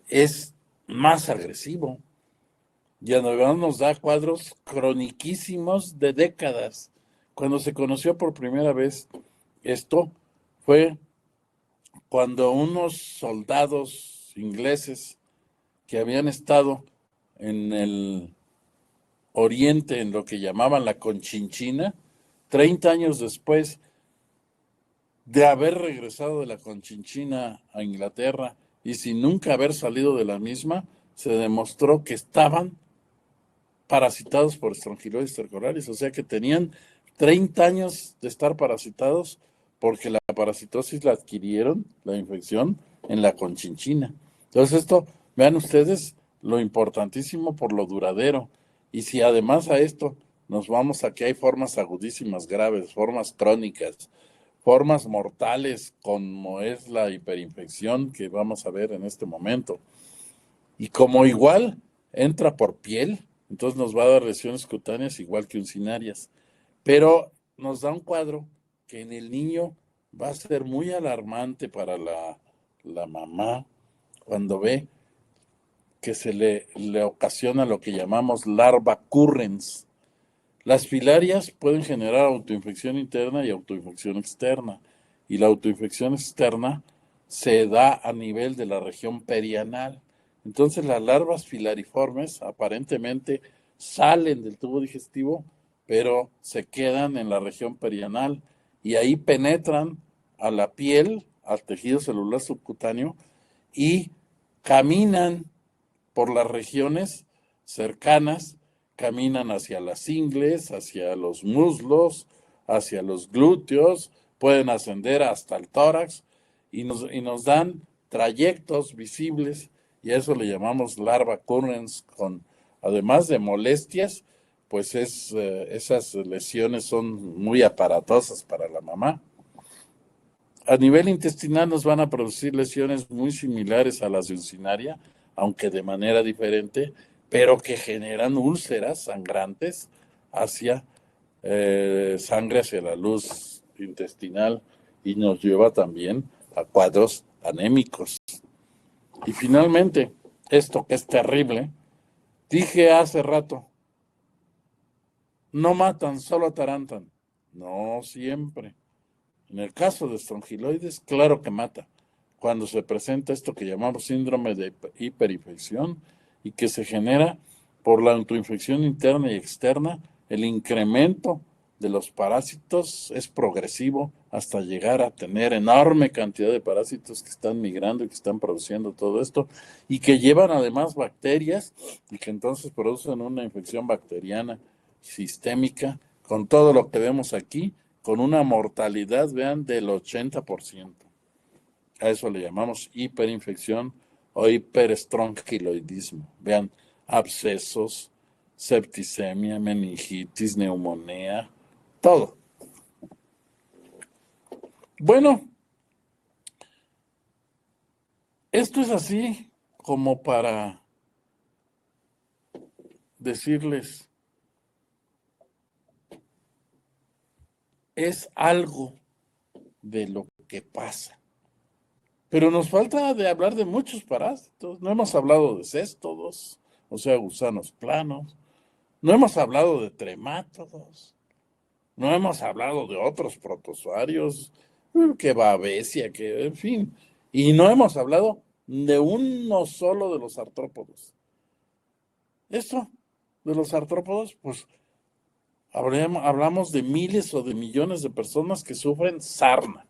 es más agresivo. Y además nos da cuadros croniquísimos de décadas. Cuando se conoció por primera vez esto, fue cuando unos soldados ingleses que habían estado en el oriente, en lo que llamaban la Conchinchina, 30 años después de haber regresado de la Conchinchina a Inglaterra y sin nunca haber salido de la misma, se demostró que estaban parasitados por Strongyloides tercoralis, o sea que tenían 30 años de estar parasitados porque la parasitosis la adquirieron, la infección, en la Conchinchina. Entonces esto, vean ustedes lo importantísimo por lo duradero. Y si además a esto nos vamos a que hay formas agudísimas graves, formas crónicas, formas mortales como es la hiperinfección que vamos a ver en este momento. Y como igual entra por piel, entonces nos va a dar lesiones cutáneas igual que uncinarias. Pero nos da un cuadro que en el niño va a ser muy alarmante para la mamá cuando ve que se le ocasiona lo que llamamos larva currens. Las filarias pueden generar autoinfección interna y autoinfección externa. Y la autoinfección externa se da a nivel de la región perianal. Entonces las larvas filariformes aparentemente salen del tubo digestivo, pero se quedan en la región perianal y ahí penetran a la piel, al tejido celular subcutáneo y caminan por las regiones cercanas, caminan hacia las ingles, hacia los muslos, hacia los glúteos, pueden ascender hasta el tórax y nos dan trayectos visibles y a eso le llamamos larva currens, además de molestias, pues esas lesiones son muy aparatosas para la mamá. A nivel intestinal nos van a producir lesiones muy similares a las de uncinaria, aunque de manera diferente, pero que generan úlceras sangrantes hacia sangre hacia la luz intestinal y nos lleva también a cuadros anémicos. Y finalmente, esto que es terrible, dije hace rato, no matan, solo atarantan. No siempre. En el caso de estrongiloides, claro que mata. Cuando se presenta esto que llamamos síndrome de hiperinfección y que se genera por la autoinfección interna y externa, el incremento de los parásitos es progresivo hasta llegar a tener enorme cantidad de parásitos que están migrando y que están produciendo todo esto y que llevan además bacterias y que entonces producen una infección bacteriana sistémica con todo lo que vemos aquí, con una mortalidad, vean, del 80%. A eso le llamamos hiperinfección o hiperestrongiloidismo. Vean, abscesos, septicemia, meningitis, neumonía, todo. Bueno, esto es así como para decirles, es algo de lo que pasa. Pero nos falta de hablar de muchos parásitos. No hemos hablado de céstodos, o sea, gusanos planos. No hemos hablado de tremátodos. No hemos hablado de otros protozoarios, que babesia, que en fin. Y no hemos hablado de uno solo de los artrópodos. Esto de los artrópodos, pues hablamos de miles o de millones de personas que sufren sarna.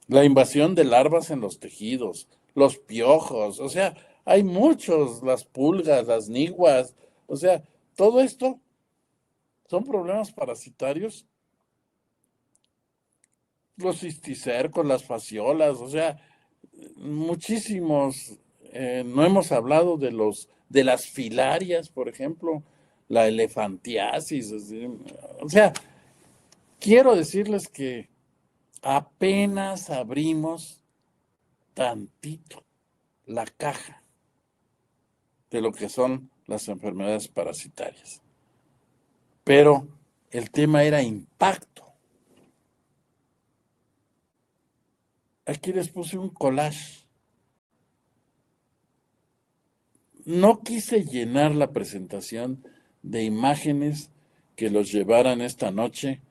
La invasión de larvas en los tejidos, los piojos, o sea, hay muchos, las pulgas, las niguas, o sea, todo esto son problemas parasitarios, los cisticercos, las fasciolas, o sea, muchísimos. No hemos hablado de las filarias, por ejemplo, la elefantiasis, o sea, quiero decirles que apenas abrimos tantito la caja de lo que son las enfermedades parasitarias. Pero el tema era impacto. Aquí les puse un collage. No quise llenar la presentación de imágenes que los llevaran esta noche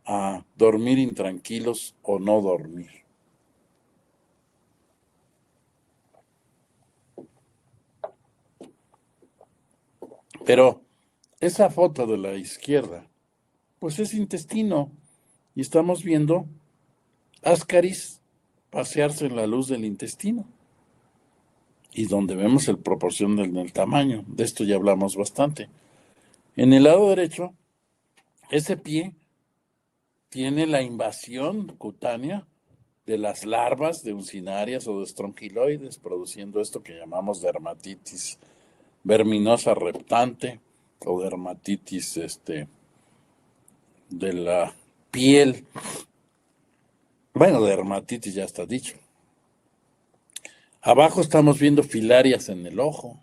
a dormir intranquilos o no dormir. Pero esa foto de la izquierda, pues es intestino y estamos viendo Ascaris pasearse en la luz del intestino y donde vemos el proporción del tamaño. De esto ya hablamos bastante. En el lado derecho, ese pie tiene la invasión cutánea de las larvas de uncinarias o de estrongiloides, produciendo esto que llamamos dermatitis verminosa reptante o dermatitis de la piel. Bueno, dermatitis ya está dicho. Abajo estamos viendo filarias en el ojo.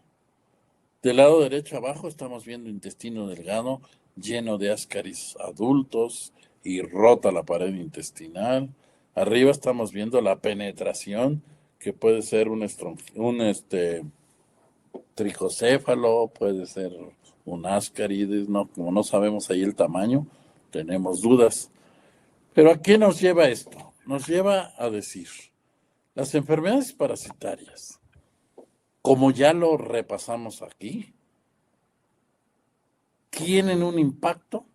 Del lado derecho abajo estamos viendo intestino delgado lleno de ascaris adultos y rota la pared intestinal. Arriba estamos viendo la penetración, que puede ser un tricocéfalo, puede ser un ascarides, no, como no sabemos ahí el tamaño, tenemos dudas. Pero ¿a qué nos lleva esto? Nos lleva a decir, las enfermedades parasitarias, como ya lo repasamos aquí, tienen un impacto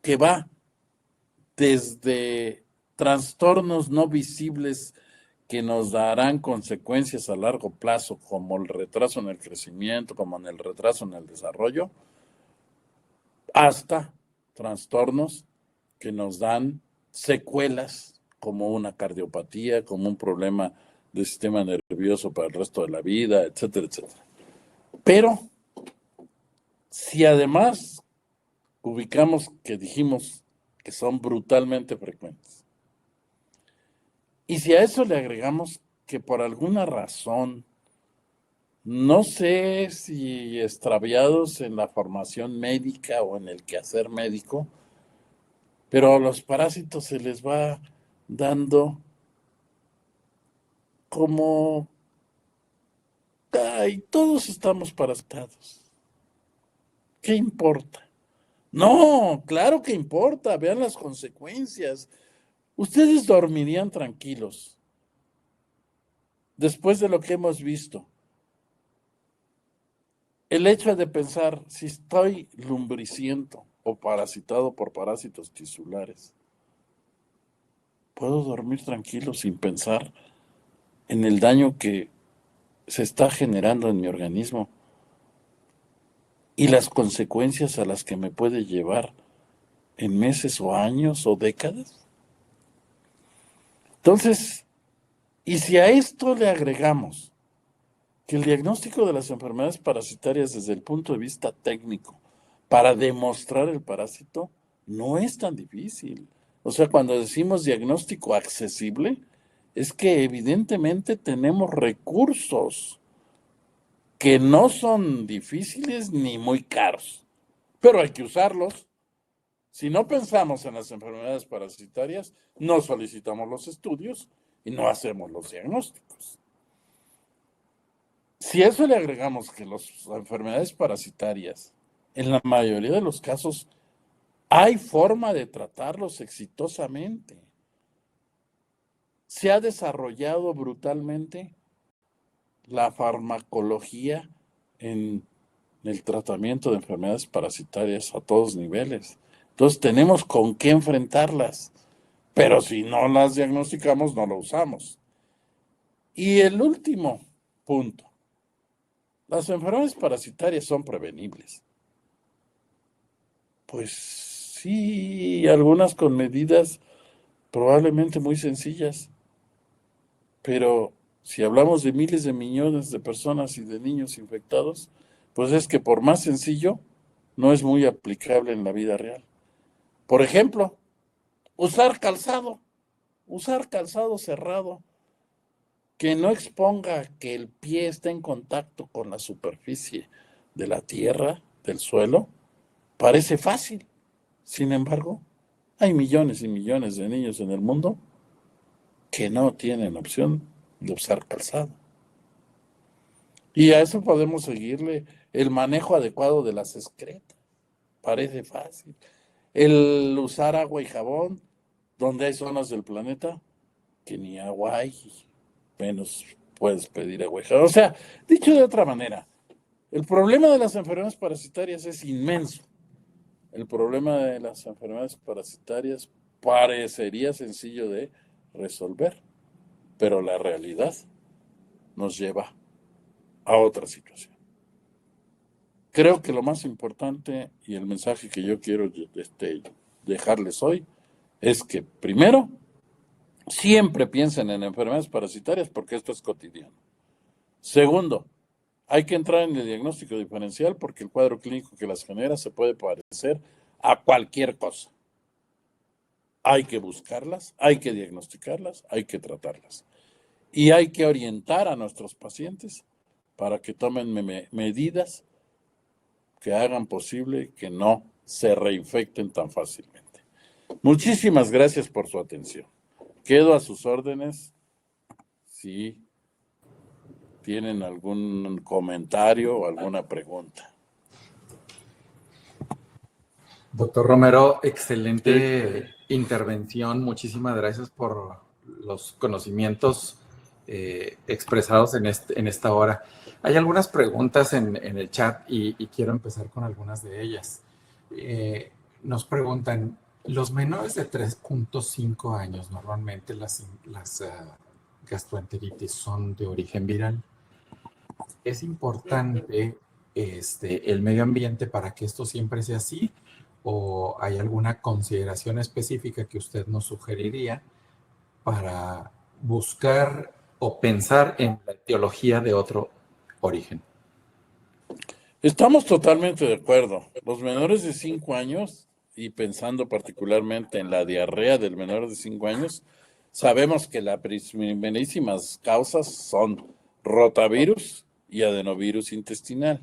que va desde trastornos no visibles que nos darán consecuencias a largo plazo, como el retraso en el crecimiento, como en el retraso en el desarrollo, hasta trastornos que nos dan secuelas, como una cardiopatía, como un problema del sistema nervioso para el resto de la vida, etcétera, etcétera. Pero, si además ubicamos que dijimos que son brutalmente frecuentes, y si a eso le agregamos que por alguna razón no sé si extraviados en la formación médica o en el quehacer médico, pero a los parásitos se les va dando como, ay, todos estamos parasitados. ¿Qué importa? No, claro que importa, vean las consecuencias. Ustedes dormirían tranquilos después de lo que hemos visto. El hecho de pensar si estoy lumbriciento o parasitado por parásitos tisulares, puedo dormir tranquilo sin pensar en el daño que se está generando en mi organismo y las consecuencias a las que me puede llevar en meses o años o décadas. Entonces, y si a esto le agregamos que el diagnóstico de las enfermedades parasitarias desde el punto de vista técnico para demostrar el parásito no es tan difícil. O sea, cuando decimos diagnóstico accesible, es que evidentemente tenemos recursos que no son difíciles ni muy caros, pero hay que usarlos. Si no pensamos en las enfermedades parasitarias, no solicitamos los estudios y no hacemos los diagnósticos. Si a eso le agregamos que las enfermedades parasitarias, en la mayoría de los casos, hay forma de tratarlos exitosamente. Se ha desarrollado brutalmente la farmacología en el tratamiento de enfermedades parasitarias a todos niveles. Entonces tenemos con qué enfrentarlas, pero si no las diagnosticamos, no lo usamos. Y el último punto, las enfermedades parasitarias son prevenibles. Pues sí, algunas con medidas probablemente muy sencillas, pero si hablamos de miles de millones de personas y de niños infectados, pues es que por más sencillo, no es muy aplicable en la vida real. Por ejemplo, usar calzado cerrado, que no exponga que el pie esté en contacto con la superficie de la tierra, del suelo, parece fácil. Sin embargo, hay millones y millones de niños en el mundo que no tienen opción de usar calzado. Y a eso podemos seguirle el manejo adecuado de las excretas. Parece fácil. El usar agua y jabón, donde hay zonas del planeta que ni agua hay, menos puedes pedir agua y jabón. O sea, dicho de otra manera, el problema de las enfermedades parasitarias es inmenso. El problema de las enfermedades parasitarias parecería sencillo de resolver, pero la realidad nos lleva a otra situación. Creo que lo más importante y el mensaje que yo quiero dejarles hoy es que, primero, siempre piensen en enfermedades parasitarias porque esto es cotidiano. Segundo, hay que entrar en el diagnóstico diferencial porque el cuadro clínico que las genera se puede parecer a cualquier cosa. Hay que buscarlas, hay que diagnosticarlas, hay que tratarlas. Y hay que orientar a nuestros pacientes para que tomen medidas que hagan posible que no se reinfecten tan fácilmente. Muchísimas gracias por su atención. Quedo a sus órdenes si tienen algún comentario o alguna pregunta. Doctor Romero, excelente intervención. Muchísimas gracias por los conocimientos expresados en esta hora. Hay algunas preguntas en el chat y quiero empezar con algunas de ellas. Nos preguntan, los menores de 3.5 años, normalmente las gastroenteritis son de origen viral. ¿Es importante el medio ambiente para que esto siempre sea así? ¿O hay alguna consideración específica que usted nos sugeriría para buscar o pensar en la etiología de otro origen? Estamos totalmente de acuerdo. Los menores de 5 años, y pensando particularmente en la diarrea del menor de 5 años, sabemos que las primerísimas causas son rotavirus y adenovirus intestinal.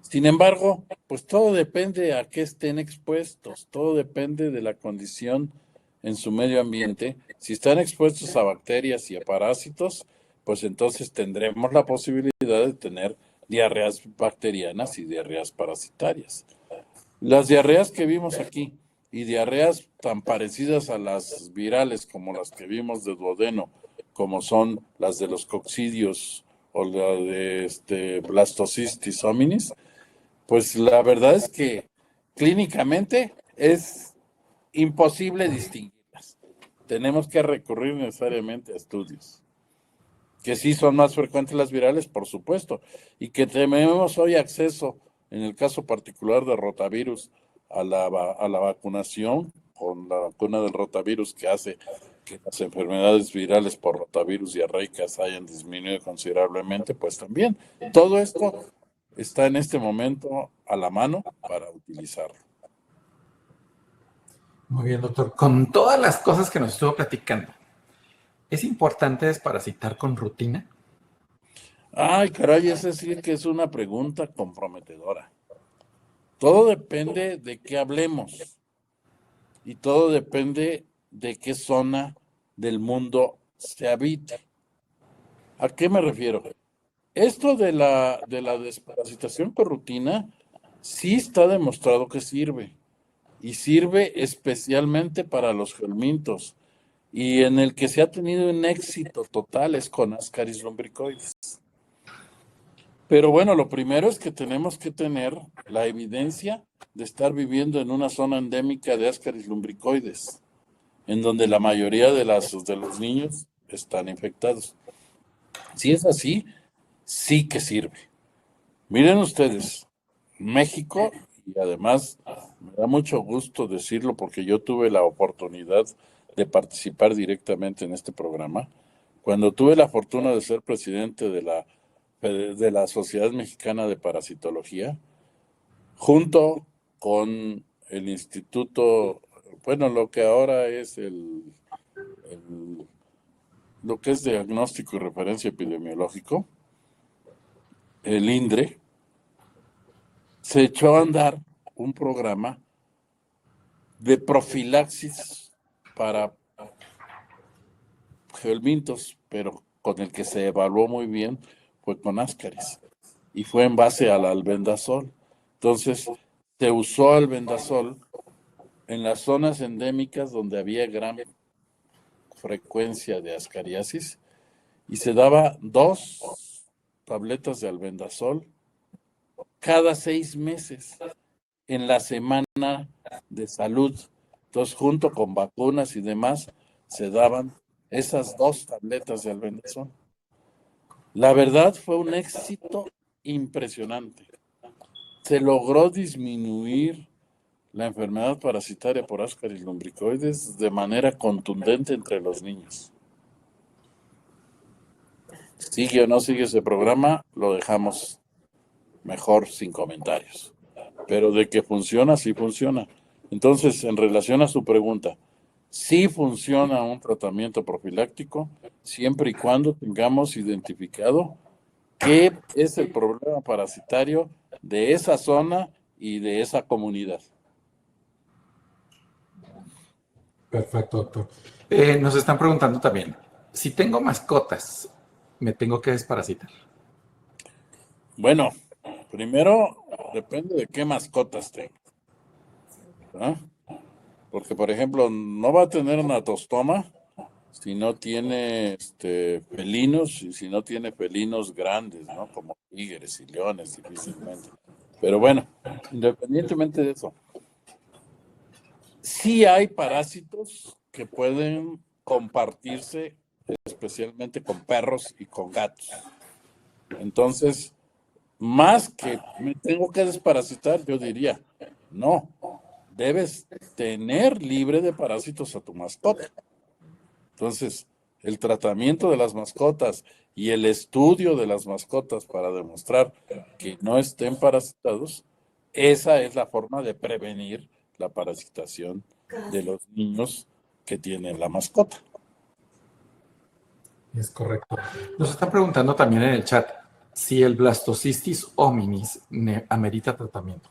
Sin embargo, pues todo depende a qué estén expuestos, todo depende de la condición en su medio ambiente. Si están expuestos a bacterias y a parásitos, pues entonces tendremos la posibilidad de tener diarreas bacterianas y diarreas parasitarias. Las diarreas que vimos aquí y diarreas tan parecidas a las virales como las que vimos de duodeno, como son las de los coccidios o la de Blastocystis hominis, pues la verdad es que clínicamente es imposible distinguirlas. Tenemos que recurrir necesariamente a estudios. Que sí son más frecuentes las virales, por supuesto, y que tenemos hoy acceso, en el caso particular de rotavirus, a la vacunación con la vacuna del rotavirus que hace que las enfermedades virales por rotavirus diarreicas hayan disminuido considerablemente, pues también todo esto está en este momento a la mano para utilizarlo. Muy bien, doctor. Con todas las cosas que nos estuvo platicando, ¿es importante desparasitar con rutina? Ay, caray, es decir que es una pregunta comprometedora. Todo depende de qué hablemos y todo depende de qué zona del mundo se habite. ¿A qué me refiero? Esto de la desparasitación por rutina sí está demostrado que sirve y sirve especialmente para los gelmintos y en el que se ha tenido un éxito total es con Ascaris lumbricoides. Pero bueno, lo primero es que tenemos que tener la evidencia de estar viviendo en una zona endémica de Ascaris lumbricoides, en donde la mayoría de los niños están infectados. Si es así, sí que sirve. Miren ustedes, México, y además me da mucho gusto decirlo porque yo tuve la oportunidad de participar directamente en este programa. Cuando tuve la fortuna de ser presidente de la Sociedad Mexicana de Parasitología, junto con el instituto, bueno, lo que ahora es lo que es diagnóstico y referencia epidemiológico, el INDRE, se echó a andar un programa de profilaxis para gelmintos, pero con el que se evaluó muy bien fue con Ascaris y fue en base al albendazol. Entonces, se usó albendazol en las zonas endémicas donde había gran frecuencia de ascariasis y se daba 2 tabletas de albendazol cada 6 meses en la semana de salud. Entonces, junto con vacunas y demás, se daban esas 2 tabletas de albendazol. La verdad fue un éxito impresionante. Se logró disminuir la enfermedad parasitaria por Ascaris lumbricoides de manera contundente entre los niños. Sigue o no sigue ese programa, lo dejamos mejor sin comentarios. Pero de que funciona, sí funciona. Entonces, en relación a su pregunta, sí funciona un tratamiento profiláctico siempre y cuando tengamos identificado qué es el problema parasitario de esa zona y de esa comunidad. Perfecto, doctor. Nos están preguntando también, si tengo mascotas, ¿me tengo que desparasitar? Bueno, primero depende de qué mascotas tenga, ¿ah? Porque, por ejemplo, no va a tener una tostoma si no tiene felinos y si no tiene felinos grandes, ¿no? Como tigres y leones, difícilmente. Pero bueno, independientemente de eso, sí hay parásitos que pueden compartirse, especialmente con perros y con gatos. Entonces, más que me tengo que desparasitar, yo diría, no, debes tener libre de parásitos a tu mascota. Entonces, el tratamiento de las mascotas y el estudio de las mascotas para demostrar que no estén parasitados, esa es la forma de prevenir la parasitación de los niños que tienen la mascota. Es correcto. Nos están preguntando también en el chat, si el blastocystis hominis amerita tratamiento.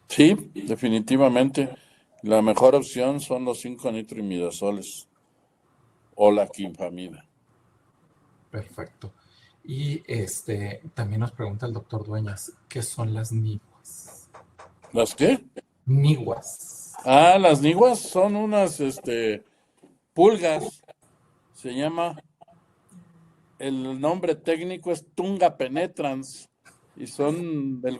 Sí, definitivamente. La mejor opción son los 5-nitroimidazoles o la quinfamida. Perfecto. Y también nos pregunta el doctor Dueñas, ¿qué son las niguas? ¿Las qué? Niguas. Ah, las niguas son unas pulgas. Se llama, el nombre técnico es Tunga penetrans y son del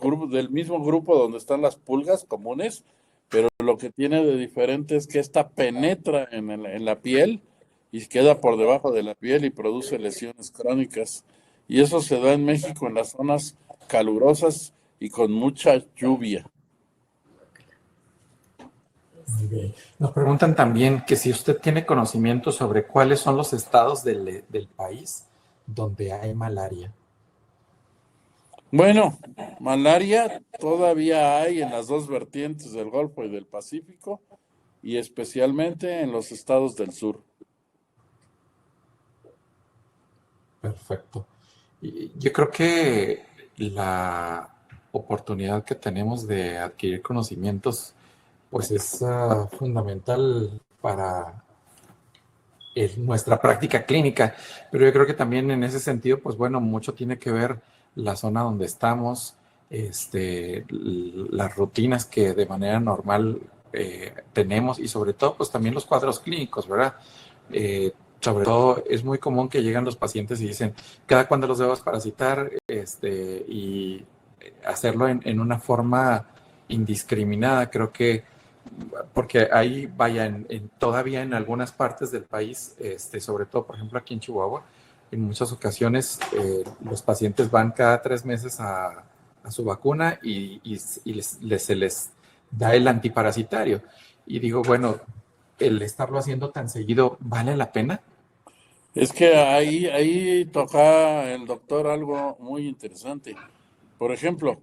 mismo grupo donde están las pulgas comunes, pero lo que tiene de diferente es que esta penetra en la piel y queda por debajo de la piel y produce lesiones crónicas. Y eso se da en México en las zonas calurosas y con mucha lluvia. Muy bien. Nos preguntan también que si usted tiene conocimiento sobre cuáles son los estados del país donde hay malaria. Bueno, malaria todavía hay en las dos vertientes del Golfo y del Pacífico, y especialmente en los estados del sur. Perfecto. Y yo creo que la oportunidad que tenemos de adquirir conocimientos, pues es fundamental para nuestra práctica clínica, pero yo creo que también en ese sentido, pues bueno, mucho tiene que ver la zona donde estamos, las rutinas que de manera normal tenemos y sobre todo, pues también los cuadros clínicos, ¿verdad? Sobre todo es muy común que llegan los pacientes y dicen, ¿cada cuándo los debo desparasitar? Y hacerlo en una forma indiscriminada, creo que porque ahí, vaya, todavía en algunas partes del país, sobre todo, por ejemplo, aquí en Chihuahua, en muchas ocasiones los pacientes van cada 3 meses a su vacuna y se les da el antiparasitario. Y digo, bueno, el estarlo haciendo tan seguido, ¿vale la pena? Es que ahí toca el doctor algo muy interesante. Por ejemplo,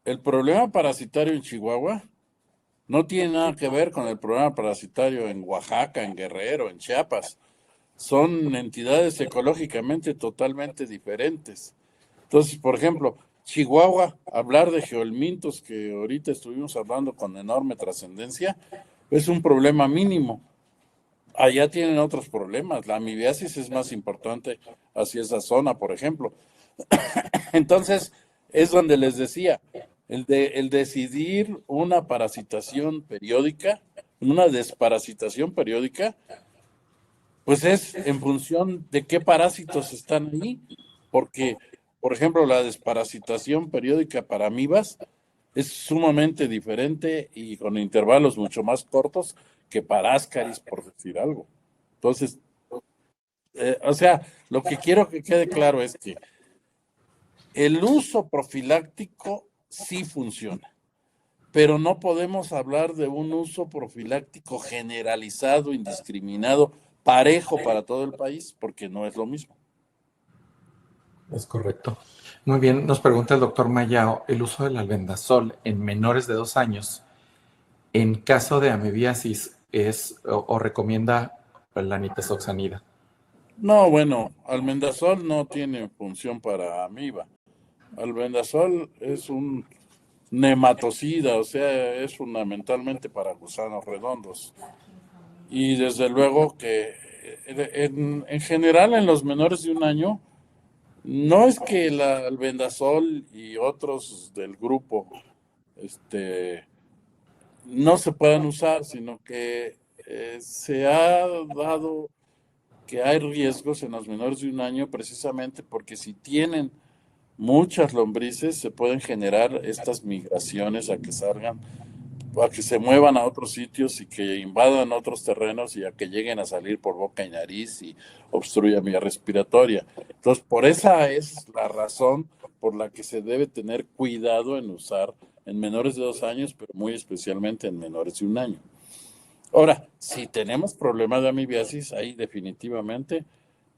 el problema parasitario en Chihuahua no tiene nada que ver con el problema parasitario en Oaxaca, en Guerrero, en Chiapas. Son entidades ecológicamente totalmente diferentes. Entonces, por ejemplo, Chihuahua, hablar de geolmintos, que ahorita estuvimos hablando con enorme trascendencia, es un problema mínimo. Allá tienen otros problemas. La amibiasis es más importante hacia esa zona, por ejemplo. Entonces, es donde les decía, el decidir una parasitación periódica, una desparasitación periódica, pues es en función de qué parásitos están ahí. Porque, por ejemplo, la desparasitación periódica para amibas es sumamente diferente y con intervalos mucho más cortos que para ascaris, por decir algo. Entonces, o sea, lo que quiero que quede claro es que el uso profiláctico sí funciona, pero no podemos hablar de un uso profiláctico generalizado, indiscriminado, parejo para todo el país, porque no es lo mismo. Es correcto. Muy bien, nos pregunta el doctor Mayao, el uso del albendazol en menores de 2 años, en caso de amibiasis, o recomienda la nitazoxanida. No, bueno, albendazol no tiene función para amiba. Albendazol es un nematocida, o sea, es fundamentalmente para gusanos redondos. Y desde luego que en general en los menores de 1 año, no es que el albendazol y otros del grupo no se puedan usar, sino que se ha dado que hay riesgos en los menores de 1 año precisamente porque si tienen muchas lombrices se pueden generar estas migraciones a que salgan, a que se muevan a otros sitios y que invadan otros terrenos y a que lleguen a salir por boca y nariz y obstruyan vía respiratoria. Entonces, por esa es la razón por la que se debe tener cuidado en usar en menores de 2 años, pero muy especialmente en menores de 1 año. Ahora, si tenemos problemas de amibiasis, ahí definitivamente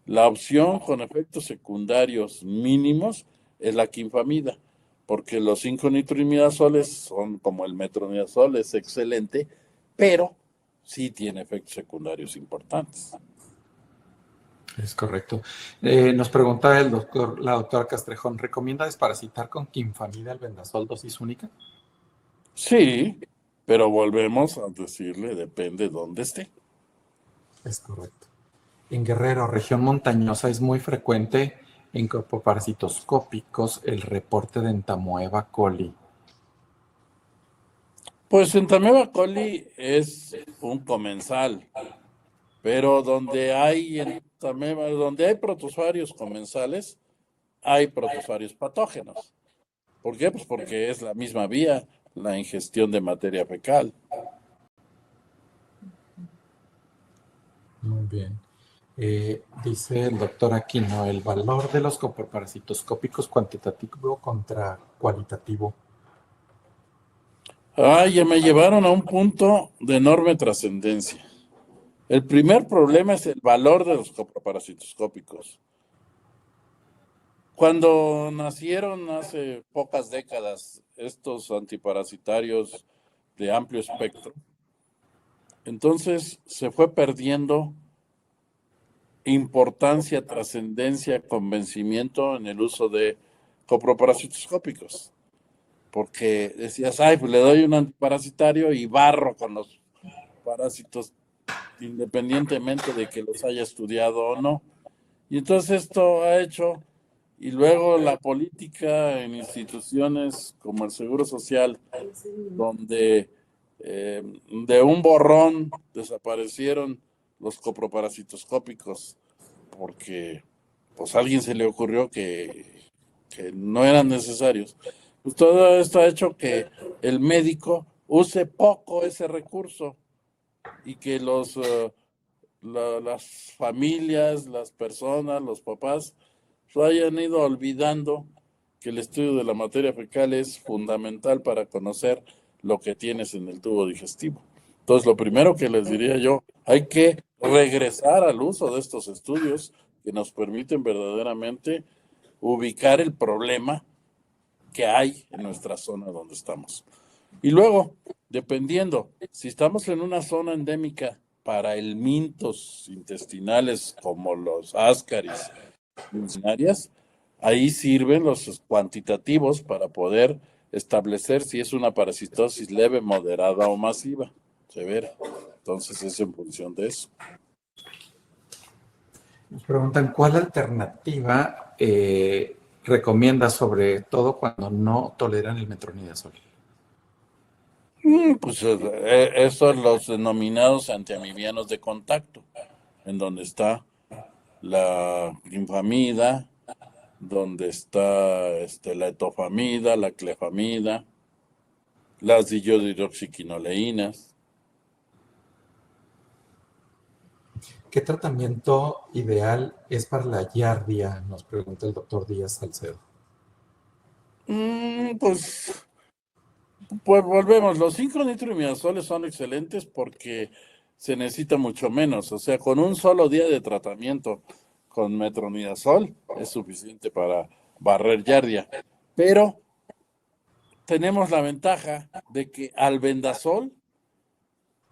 la opción con efectos secundarios mínimos es la quinfamida, porque los 5-nitroimidazoles son como el metronidazol, es excelente, pero sí tiene efectos secundarios importantes. Es correcto. Nos pregunta la doctora Castrejón, ¿recomienda desparasitar con quinfamida albendazol dosis única? Sí, pero volvemos a decirle, depende dónde esté. Es correcto. En Guerrero, región montañosa, es muy frecuente en copoparasitoscópicos el reporte de Entamoeba coli. Pues Entamoeba coli es un comensal, pero donde hay protozoarios comensales, hay protozoarios patógenos. ¿Por qué? Pues porque es la misma vía, la ingestión de materia fecal. Muy bien. Dice el doctor Aquino, el valor de los copoparasitoscópicos cuantitativo contra cualitativo. Ya me llevaron a un punto de enorme trascendencia. El primer problema es el valor de los coproparasitoscópicos. Cuando nacieron hace pocas décadas estos antiparasitarios de amplio espectro, entonces se fue perdiendo importancia, trascendencia, convencimiento en el uso de coproparasitoscópicos. Porque decías, ay, pues le doy un antiparasitario y barro con los parásitos independientemente de que los haya estudiado o no. Y entonces esto ha hecho, y luego la política en instituciones como el Seguro Social, donde de un borrón desaparecieron los coproparasitoscópicos, porque pues a alguien se le ocurrió que no eran necesarios. Pues todo esto ha hecho que el médico use poco ese recurso y que las familias, las personas, los papás, se hayan ido olvidando que el estudio de la materia fecal es fundamental para conocer lo que tienes en el tubo digestivo. Entonces, lo primero que les diría yo, hay que regresar al uso de estos estudios que nos permiten verdaderamente ubicar el problema que hay en nuestra zona donde estamos. Y luego, dependiendo, si estamos en una zona endémica para helmintos intestinales como los ascaris funcionarias, ahí sirven los cuantitativos para poder establecer si es una parasitosis leve, moderada o masiva, severa. Entonces es en función de eso. Nos preguntan, ¿cuál alternativa recomienda, sobre todo cuando no toleran el metronidazol? Pues esos los denominados antiamibianos de contacto, en donde está la infamida, donde está la etofamida, la clefamida, las diyodihidroxiquinoleínas. ¿Qué tratamiento ideal es para la giardia? Nos pregunta el doctor Díaz Salcedo. Pues volvemos, los 5-nitroimidazoles son excelentes porque se necesita mucho menos, o sea, con un solo día de tratamiento con metronidazol es suficiente para barrer giardia, pero tenemos la ventaja de que albendazol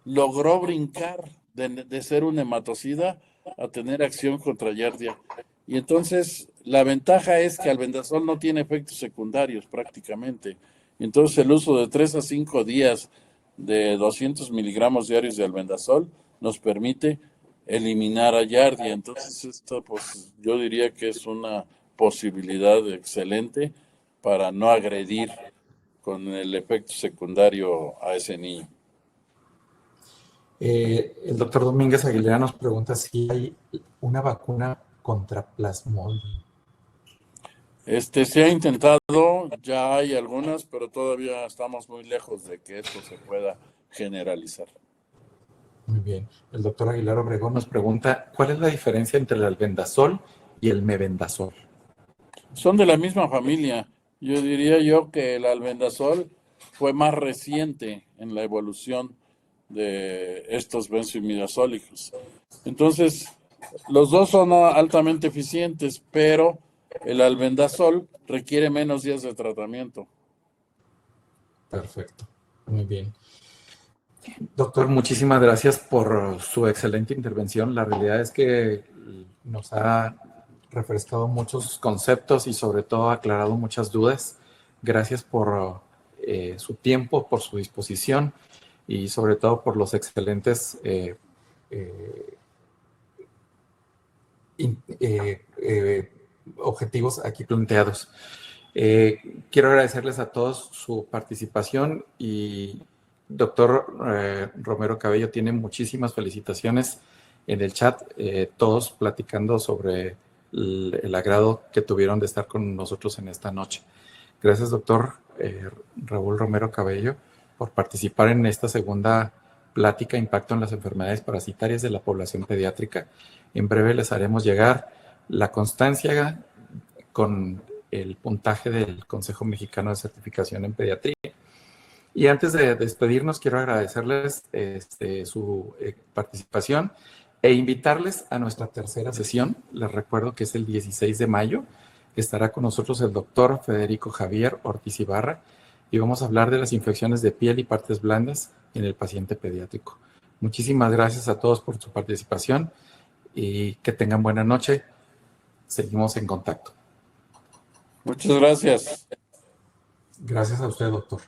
logró brincar de ser un hematocida a tener acción contra giardia. Y entonces la ventaja es que albendazol no tiene efectos secundarios prácticamente. Entonces el uso de 3 a 5 días de 200 miligramos diarios de albendazol nos permite eliminar a giardia. Entonces esto pues yo diría que es una posibilidad excelente para no agredir con el efecto secundario a ese niño. El doctor Domínguez Aguilera nos pregunta si hay una vacuna contra plasmodium. Se ha intentado, ya hay algunas, pero todavía estamos muy lejos de que esto se pueda generalizar. Muy bien. El doctor Aguilar Obregón nos pregunta, ¿cuál es la diferencia entre el albendazol y el mebendazol? Son de la misma familia. Yo diría que el albendazol fue más reciente en la evolución de estos benzoimidazólicos. Entonces, los dos son altamente eficientes, pero el albendazol requiere menos días de tratamiento. Perfecto. Muy bien. Doctor, muchísimas gracias por su excelente intervención. La realidad es que nos ha refrescado muchos conceptos y sobre todo aclarado muchas dudas. Gracias por su tiempo, por su disposición y sobre todo por los excelentes objetivos aquí planteados. Quiero agradecerles a todos su participación y doctor Romero Cabello tiene muchísimas felicitaciones en el chat, todos platicando sobre el agrado que tuvieron de estar con nosotros en esta noche. Gracias, doctor Raúl Romero Cabello, por participar en esta segunda plática Impacto en las enfermedades parasitarias de la población pediátrica. En breve les haremos llegar la constancia con el puntaje del Consejo Mexicano de Certificación en Pediatría. Y antes de despedirnos, quiero agradecerles su participación e invitarles a nuestra tercera sesión. Les recuerdo que es el 16 de mayo. Estará con nosotros el doctor Federico Javier Ortiz Ibarra y vamos a hablar de las infecciones de piel y partes blandas en el paciente pediátrico. Muchísimas gracias a todos por su participación y que tengan buena noche. Seguimos en contacto. Muchas gracias. Gracias a usted, doctor.